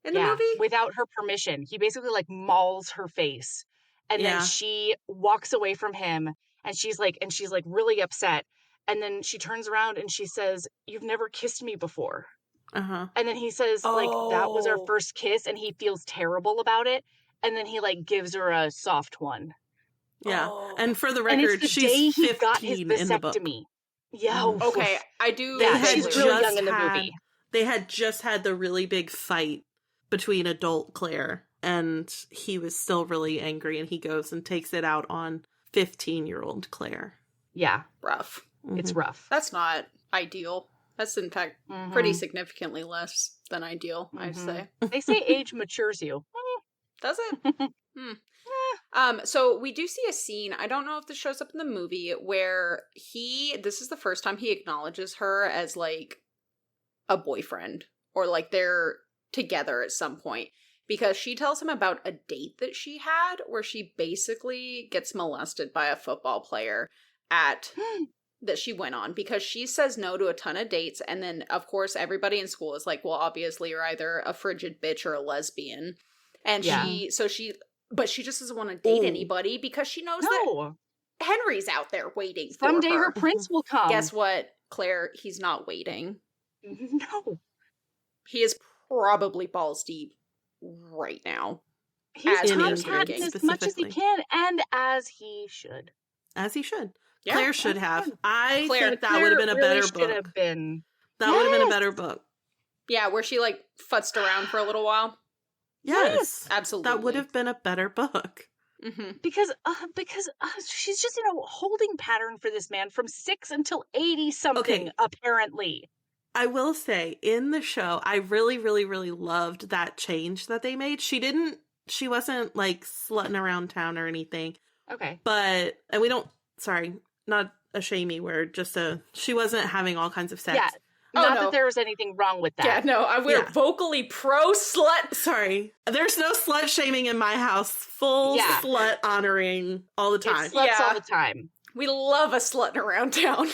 in the movie? Without her permission. He basically like mauls her face. And then she walks away from him and she's like really upset. And then she turns around and she says, "You've never kissed me before." Uh-huh. And then he says, like, that was our first kiss, and he feels terrible about it. And then he like gives her a soft one. Yeah. And for the record, she's 15 got his vasectomy. In the book. Yeah. Okay. I do. Yeah, she's really young in the movie. They had just had the really big fight between adult Claire, and he was still really angry, and he goes and takes it out on 15-year-old Claire. Yeah. Rough. Mm-hmm. It's rough. That's not ideal. That's, in fact, pretty significantly less than ideal, I'd say. They say age matures you. Does it? So we do see a scene, I don't know if this shows up in the movie, where this is the first time he acknowledges her as, like, a boyfriend. Or, like, they're together at some point. Because she tells him about a date that she had, where she basically gets molested by a football player that she went on, because she says no to a ton of dates, and then of course everybody in school is like, well, obviously you're either a frigid bitch or a lesbian, and she But she just doesn't want to date anybody because she knows that Henry's out there waiting for her. Someday her prince will come. Guess what, Claire? He's not waiting. No. He is probably balls deep right now. He's time-padding as much as he can, and as he should. As he should. Yeah, Claire should have. Claire, I think that would have been a better book. That would have been a better book. Yeah, where she like futzed around for a little while. Yes, absolutely. That would have been a better book. Mm-hmm. Because she's just in a holding pattern for this man from 6 until 80 something, apparently. I will say, in the show, I really, really, really loved that change that they made. She wasn't like slutting around town or anything. Okay. But, and we don't, sorry, not a shamey word, just she wasn't having all kinds of sex. Yeah. Not that there was anything wrong with that. Yeah, no, we're vocally pro-slut. Sorry. There's no slut shaming in my house. Full slut honoring all the time. It's sluts all the time. We love a slutting around town.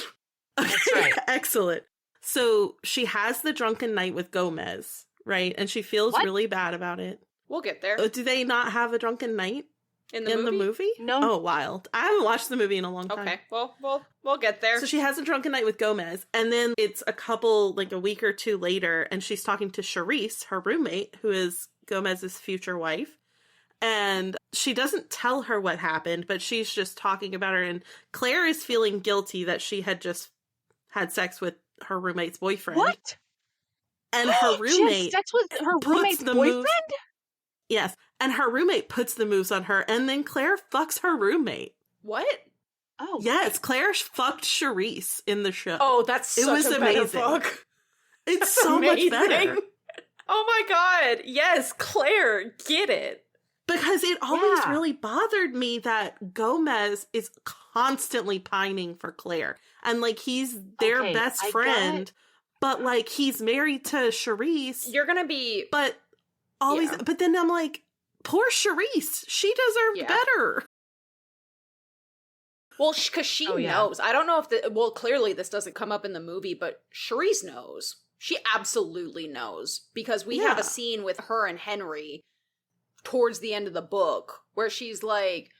That's right. Excellent. So she has the drunken night with Gomez, right? And she feels really bad about it. We'll get there. Do they not have a drunken night? In the movie? No. Oh, wild. I haven't watched the movie in a long time. Okay, well, we'll get there. So she has a drunken night with Gomez, and then it's a week or two later, and she's talking to Charisse, her roommate, who is Gomez's future wife, and she doesn't tell her what happened, but she's just talking about her, and Claire is feeling guilty that she had just had sex with her roommate's boyfriend. What? And her roommate she had sex with her roommate's boyfriend? Yes. And her roommate puts the moves on her, and then Claire fucks her roommate. What? Oh. Yes, Claire fucked Charisse in the show. Oh, that's amazing. Better book. It's so much better. Oh my god. Yes, Claire, get it. Because it always really bothered me that Gomez is constantly pining for Claire. And, like, he's their best friend, but, like, he's married to Charisse. You're gonna be... But always... Yeah. But then I'm like, poor Charisse. She deserved better. Well, because she knows. I don't know if... Well, clearly this doesn't come up in the movie, but Charisse knows. She absolutely knows. Because we have a scene with her and Henry towards the end of the book where she's like,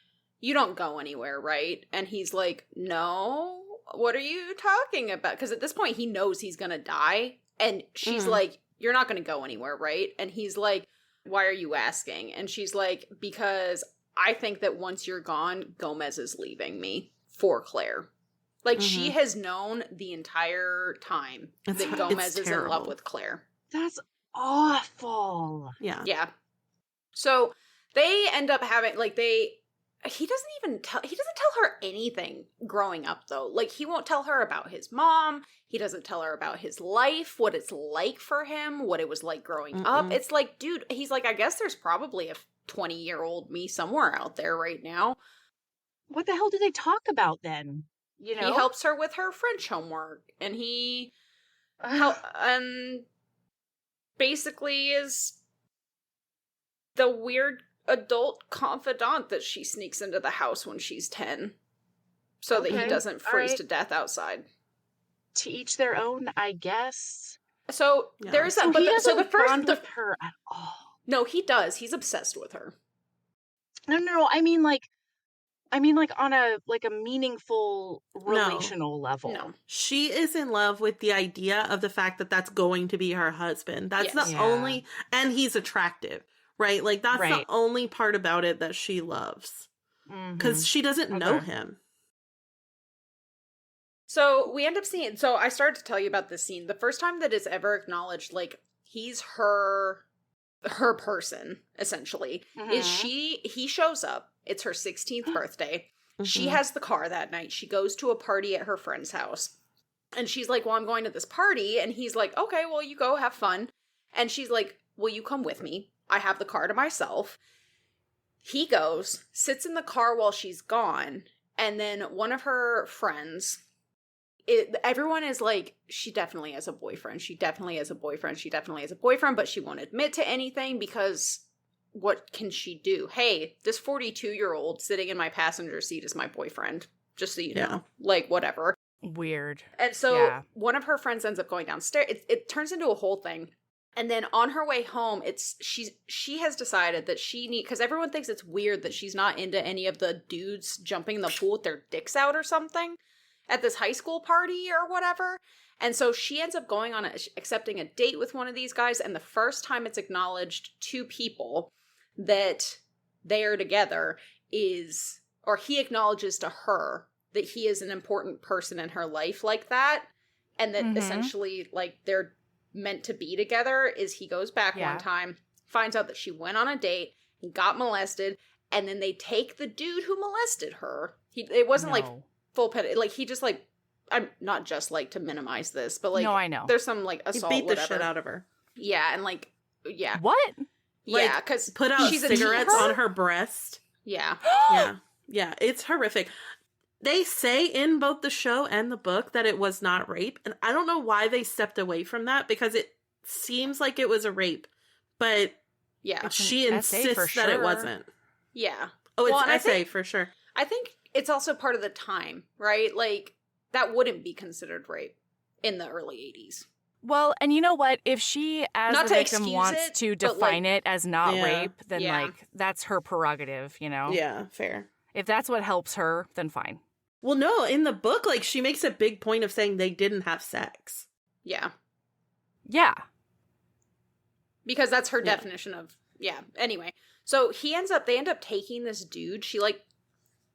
you don't go anywhere, right? And he's like, no, what are you talking about? Because at this point he knows he's gonna die, and she's like, you're not gonna go anywhere, right? And he's like, why are you asking? And she's like, because I think that once you're gone, Gomez is leaving me for Claire. Like, she has known the entire time that Gomez is in love with Claire. That's awful. Yeah. So they end up having, like, he doesn't tell her anything growing up, though. Like, he won't tell her about his mom. He doesn't tell her about his life, what it's like for him, what it was like growing up. It's like, dude, he's like, I guess there's probably a 20-year-old me somewhere out there right now. What the hell do they talk about then? You know? He helps her with her French homework, and he basically is the weird adult confidant that she sneaks into the house when she's 10 so that he doesn't freeze to death outside. To each their own, I guess. So there's that. So but he doesn't bond with her at all. No, he does. He's obsessed with her. No. I mean like on a meaningful relational level. No. She is in love with the idea of the fact that that's going to be her husband. That's the only, and he's attractive, right? Like, that's the only part about it that she loves. Because she doesn't know him. So we end up seeing, so I started to tell you about this scene. The first time that it's ever acknowledged, like, he's her person, essentially, is he shows up. It's her 16th birthday. She has the car that night. She goes to a party at her friend's house. And she's like, well, I'm going to this party. And he's like, okay, well, you go have fun. And she's like, will you come with me? I have the car to myself. He goes, sits in the car while she's gone. And then one of her friends, everyone is like, she definitely has a boyfriend. She definitely has a boyfriend. She definitely has a boyfriend. But she won't admit to anything because... what can she do? Hey, this 42-year-old sitting in my passenger seat is my boyfriend. Just so you know. Like, whatever. Weird. And so one of her friends ends up going downstairs. It turns into a whole thing. And then on her way home, she has decided that because everyone thinks it's weird that she's not into any of the dudes jumping in the pool with their dicks out or something at this high school party or whatever. And so she ends up going on accepting a date with one of these guys. And the first time it's acknowledged to people that they are together or he acknowledges to her that he is an important person in her life like that. And that essentially, like, they're meant to be together is he goes back one time, finds out that she went on a date and got molested, and then they take the dude who molested her. It wasn't like full pet, like he just like, I'm not just like to minimize this, but like, no, I know there's some like assault, he beat the shit out of her. Yeah, and like, yeah, what? Like, yeah, because put out cigarettes on her breast. Yeah, yeah, it's horrific. They say in both the show and the book that it was not rape. And I don't know why they stepped away from that because it seems like it was a rape. But yeah, she insists that it wasn't. Yeah. Oh, it's essay for sure. I think it's also part of the time, right? Like, that wouldn't be considered rape in the early 80s. Well, and you know what? If she, as the victim, wants to define it as not rape, then, like, that's her prerogative, you know? Yeah, fair. If that's what helps her, then fine. Well, no, in the book, like, she makes a big point of saying they didn't have sex. Yeah. Yeah. Because that's her definition of, Anyway, so they end up taking this dude. She, like,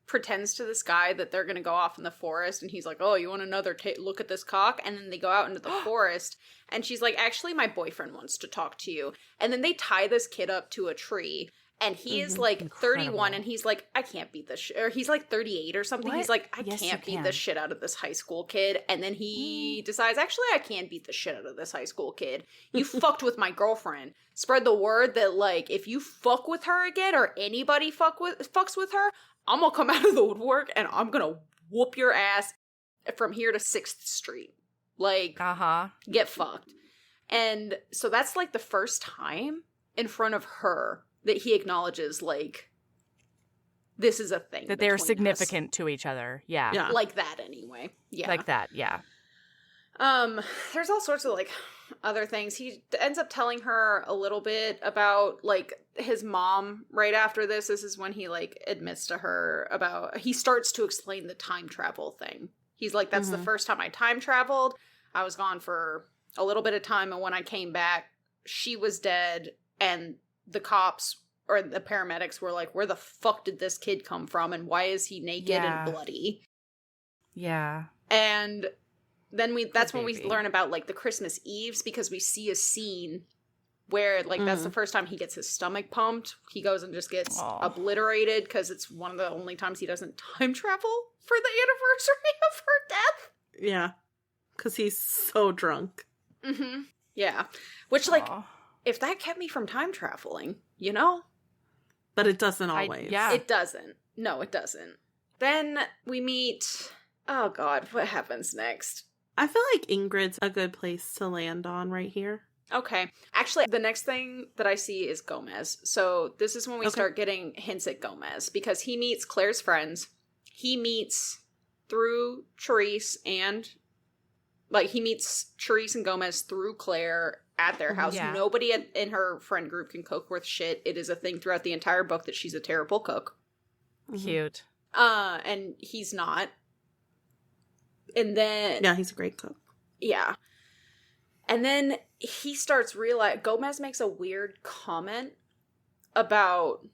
pretends to this guy that they're going to go off in the forest, and he's like, oh, you want another look at this cock? And then they go out into the forest, and she's like, actually, my boyfriend wants to talk to you. And then they tie this kid up to a tree. And he is like 31 and he's like, I can't beat this shit. Or he's like 38 or something. What? He's like, I can't beat the shit out of this high school kid. And then he decides, actually, I can beat the shit out of this high school kid. You fucked with my girlfriend. Spread the word that, like, if you fuck with her again or anybody fucks with her, I'm going to come out of the woodwork and I'm going to whoop your ass from here to 6th Street. Like, get fucked. And so that's like the first time in front of her that he acknowledges, like, this is a thing. That they're significant to each other. Yeah. Like that, anyway. Yeah. Like that, yeah. There's all sorts of, like, other things. He ends up telling her a little bit about, like, his mom right after this. This is when he, like, admits to her about... He starts to explain the time travel thing. He's like, that's the first time I time traveled. I was gone for a little bit of time, and when I came back, she was dead, and the cops or the paramedics were like, where the fuck did this kid come from? And why is he naked and bloody? Yeah. And then that's when we learn about, like, the Christmas Eves, because we see a scene where, like, that's the first time he gets his stomach pumped. He goes and just gets obliterated because it's one of the only times he doesn't time travel for the anniversary of her death. Yeah. Because he's so drunk. Mm-hmm. Yeah. Which, like... If that kept me from time traveling, you know? But it doesn't always. It doesn't. No, it doesn't. Then we meet... Oh, God. What happens next? I feel like Ingrid's a good place to land on right here. Okay. Actually, the next thing that I see is Gomez. So this is when we start getting hints at Gomez. Because he meets Claire's friends. He meets through Charisse and... Like, he meets Charisse and Gomez through Claire at their house. Yeah. Nobody in her friend group can cook worth shit. It is a thing throughout the entire book that she's a terrible cook. Cute. And he's not. And then... Yeah, he's a great cook. Yeah. And then he starts realizing... Gomez makes a weird comment about,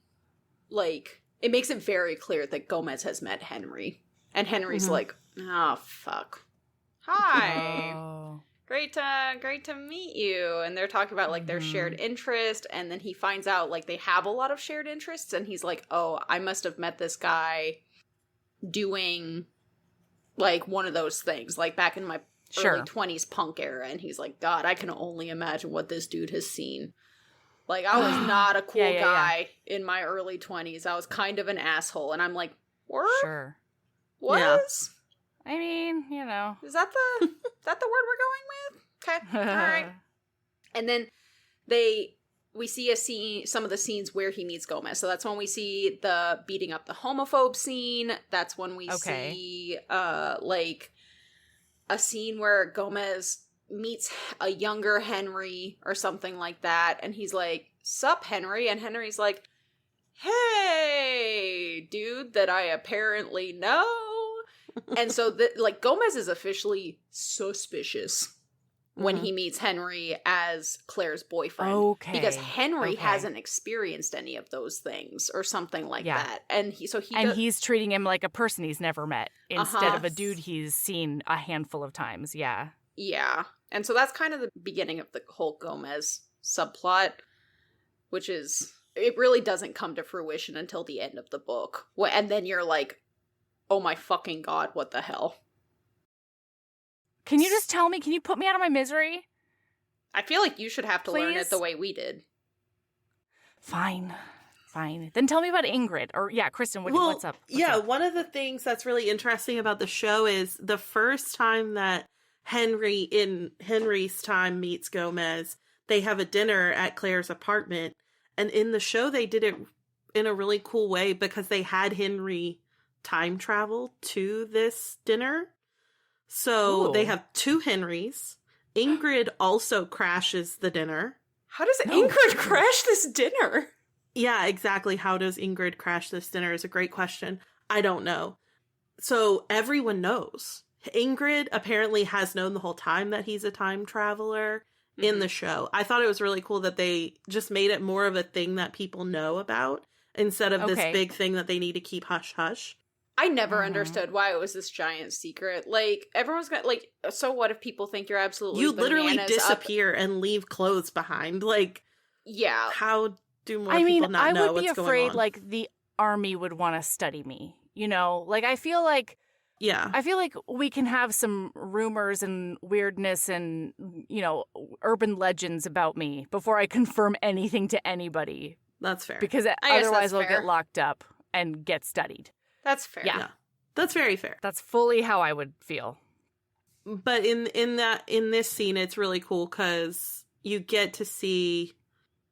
like... It makes it very clear that Gomez has met Henry. And Henry's like, oh, fuck. Hi. Oh. Great to meet you. And they're talking about, like, their shared interest, and then he finds out, like, they have a lot of shared interests, and he's like, oh, I must have met this guy doing, like, one of those things, like, back in my early 20s punk era, and he's like, God, I can only imagine what this dude has seen. Like, I was not a cool guy in my early 20s. I was kind of an asshole, and I'm like, what? Sure. Was? Yeah. I mean, you know. Is that the word we're going with? Okay. All right. And then we see a scene, some of the scenes where he meets Gomez. So that's when we see the beating up the homophobe scene. That's when we see like a scene where Gomez meets a younger Henry or something like that, and he's like, "Sup, Henry?" And Henry's like, "Hey, dude that I apparently know." And so, like, Gomez is officially suspicious when he meets Henry as Claire's boyfriend. Okay. Because Henry hasn't experienced any of those things or something like that. And he's treating him like a person he's never met instead of a dude he's seen a handful of times. Yeah. Yeah. And so that's kind of the beginning of the whole Gomez subplot, which is, it really doesn't come to fruition until the end of the book. And then you're like, oh my fucking God, what the hell? Can you just tell me? Can you put me out of my misery? I feel like you should have to learn it the way we did. Fine. Then tell me about Ingrid. Or, Kristen, what's up? One of the things that's really interesting about the show is the first time that Henry, in Henry's time, meets Gomez, they have a dinner at Claire's apartment. And in the show, they did it in a really cool way because they had Henry time travel to this dinner. So they have two Henrys. Ingrid also crashes the dinner. How does Ingrid crash this dinner? Yeah, exactly. How does Ingrid crash this dinner is a great question. I don't know. So everyone knows. Ingrid apparently has known the whole time that he's a time traveler in the show. I thought it was really cool that they just made it more of a thing that people know about instead of this big thing that they need to keep hush-hush. I never understood why it was this giant secret. Like, everyone's got, like, so what if people think you're absolutely You literally disappear and leave clothes behind. Like, yeah. How do more people not know what's going on? I would be afraid, like, the army would want to study me. You know? Like, I feel like we can have some rumors and weirdness and, urban legends about me before I confirm anything to anybody. That's fair. Because otherwise I'll get locked up and get studied. That's fair. Yeah. That's very fair. That's fully how I would feel. But in this scene, it's really cool because you get to see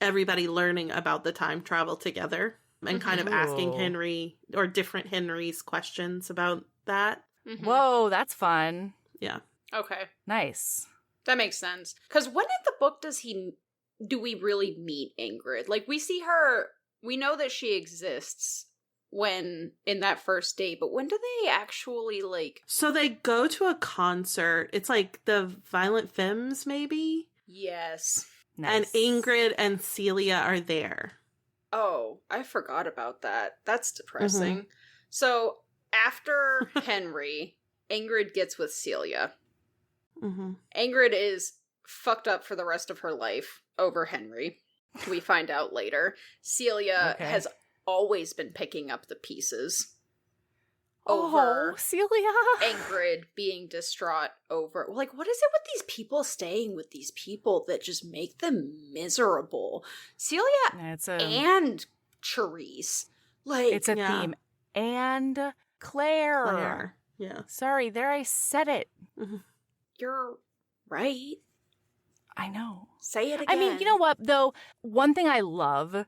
everybody learning about the time travel together and kind of asking Henry or different Henrys questions about that. Whoa, that's fun. Yeah. Okay. Nice. That makes sense. Because when in the book do we really meet Ingrid? Like, we see her, we know that she exists when in that first date, but when do they actually, like... So they go to a concert. It's like the Violent Femmes, maybe? Yes. Nice. And Ingrid and Celia are there. Oh, I forgot about that. That's depressing. So after Henry, Ingrid gets with Celia. Ingrid is fucked up for the rest of her life over Henry. We find out later. Celia has always been picking up the pieces over Celia. Ingrid being distraught over, like, what is it with these people staying with these people that just make them miserable? Celia and Charisse. Like, it's a theme. And Claire. Yeah. Sorry, there I said it. You're right. I know. Say it again. I mean, you know what, though? One thing I love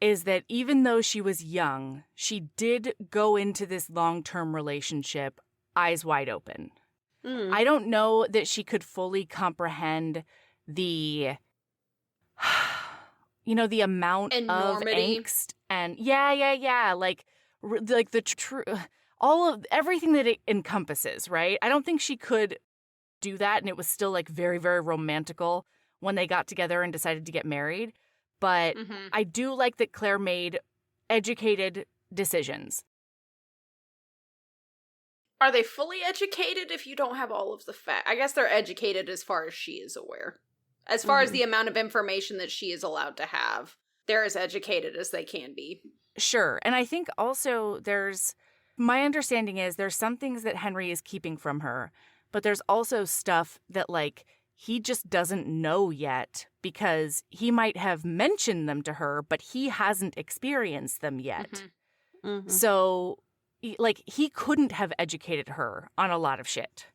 is that even though she was young, she did go into this long-term relationship eyes wide open. I don't know that she could fully comprehend the, the amount of angst and like the all of everything that it encompasses, right? I don't think she could do that, and it was still like very, very romantical when they got together and decided to get married. But I do like that Claire made educated decisions. Are they fully educated if you don't have all of the facts? I guess they're educated as far as she is aware. As far as the amount of information that she is allowed to have, they're as educated as they can be. Sure. And I think also my understanding is there's some things that Henry is keeping from her, but there's also stuff that, like, he just doesn't know yet because he might have mentioned them to her, but he hasn't experienced them yet. So, like, he couldn't have educated her on a lot of shit.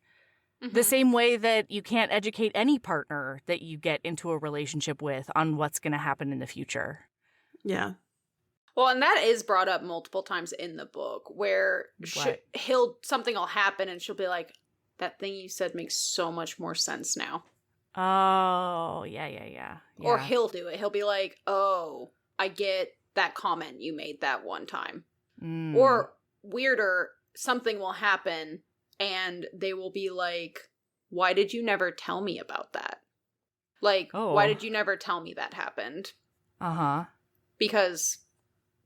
The same way that you can't educate any partner that you get into a relationship with on what's going to happen in the future. Yeah. Well, and that is brought up multiple times in the book where something will happen and she'll be like, that thing you said makes so much more sense now. Oh, yeah. Or he'll do it. He'll be like, oh, I get that comment you made that one time. Or weirder, something will happen and they will be like, why did you never tell me about that? Like, why did you never tell me that happened? Uh-huh. Because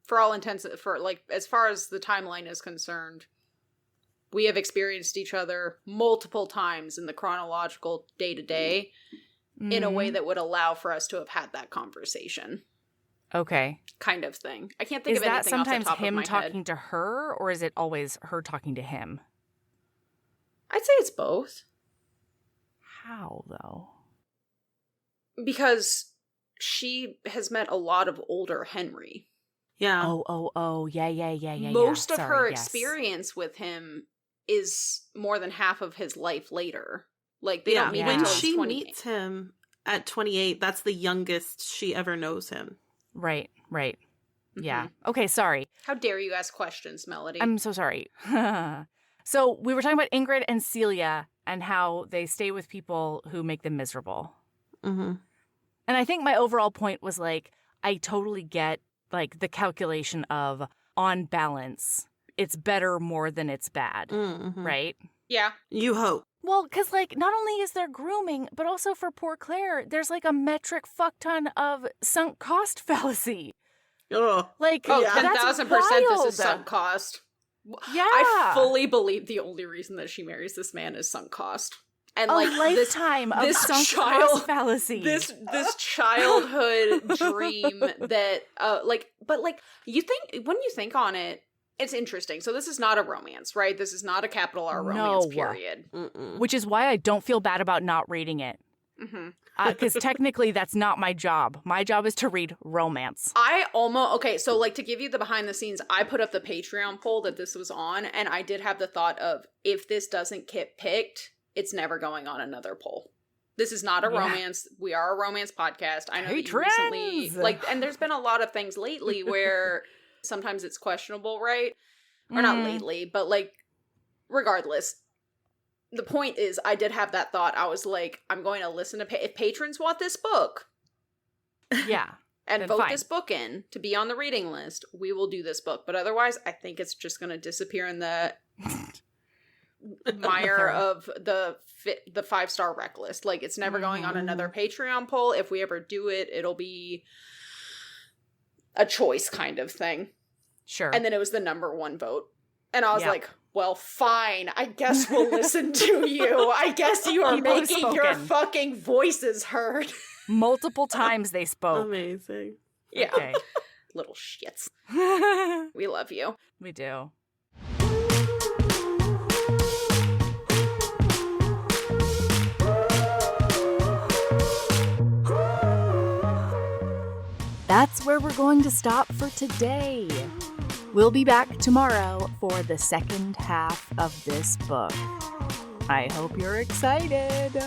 for all intents, for like, as far as the timeline is concerned, we have experienced each other multiple times in the chronological day-to-day in a way that would allow for us to have had that conversation. Okay. Kind of thing. I can't think of anything off the top of my head. Is that sometimes him talking to her, or is it always her talking to him? I'd say it's both. How, though? Because she has met a lot of older Henry. Yeah. Oh. Yeah. Most of her experience with him is more than half of his life later. Like, they don't meet when until she 28. meets him at 28, that's the youngest she ever knows him. Right. Yeah. Okay, sorry. How dare you ask questions, Melody? I'm so sorry. So we were talking about Ingrid and Celia and how they stay with people who make them miserable. Mm-hmm. And I think my overall point was, like, I totally get, like, the calculation of, on balance, it's better more than it's bad, right? Yeah. You hope. Well, because, like, not only is there grooming, but also for poor Claire, there's, like, a metric fuck ton of sunk cost fallacy. Oh. Like, 10,000% this is sunk cost. Yeah. I fully believe the only reason that she marries this man is sunk cost. And, like, lifetime of sunk cost fallacy. This childhood dream that, but, like, when you think on it, it's interesting. So this is not a romance, right? This is not a capital R romance, period. Which is why I don't feel bad about not reading it. Because technically that's not my job. My job is to read romance. So, like, to give you the behind the scenes, I put up the Patreon poll that this was on, and I did have the thought of, if this doesn't get picked, it's never going on another poll. This is not a romance. We are a romance podcast. I know that you recently, like, and there's been a lot of things lately where sometimes it's questionable, right? Or not lately, but, like, regardless. The point is, I did have that thought. I was like, I'm going to listen to if patrons want this book. Yeah. And vote this book in to be on the reading list, we will do this book. But otherwise, I think it's just going to disappear in the mire of the 5-star rec list. Like, it's never going on another Patreon poll. If we ever do it, it'll be a choice kind of thing. Sure. And then it was the number one vote. And I was like, well, fine. I guess we'll listen to you. I guess you are making your fucking voices heard. Multiple times they spoke. Amazing. Yeah. Okay. Little shits. We love you. We do. That's where we're going to stop for today. We'll be back tomorrow for the second half of this book. I hope you're excited.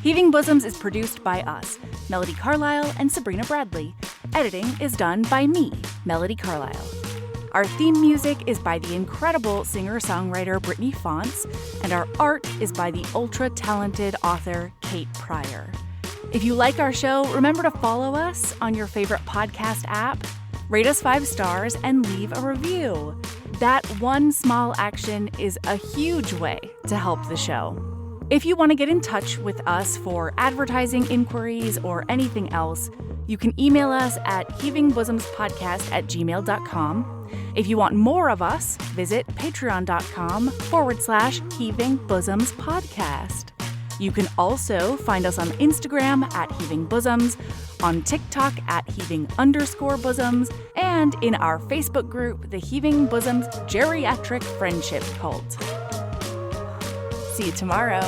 Heaving Bosoms is produced by us, Melody Carlisle and Sabrina Bradley. Editing is done by me, Melody Carlisle. Our theme music is by the incredible singer-songwriter Brittany Fonts, and our art is by the ultra-talented author Kate Pryor. If you like our show, remember to follow us on your favorite podcast app, rate us 5 stars, and leave a review. That one small action is a huge way to help the show. If you want to get in touch with us for advertising inquiries or anything else, you can email us at heavingbosomspodcast@gmail.com. If you want more of us, visit patreon.com/heavingbosomspodcast. You can also find us on Instagram at Heaving Bosoms, on TikTok at Heaving_Bosoms, and in our Facebook group, the Heaving Bosoms Geriatric Friendship Cult. See you tomorrow.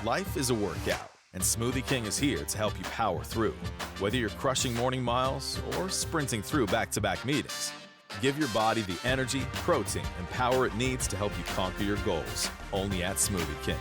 Life is a workout, And Smoothie King is here to help you power through. Whether you're crushing morning miles or sprinting through back-to-back meetings, give your body the energy, protein, and power it needs to help you conquer your goals. Only at Smoothie King.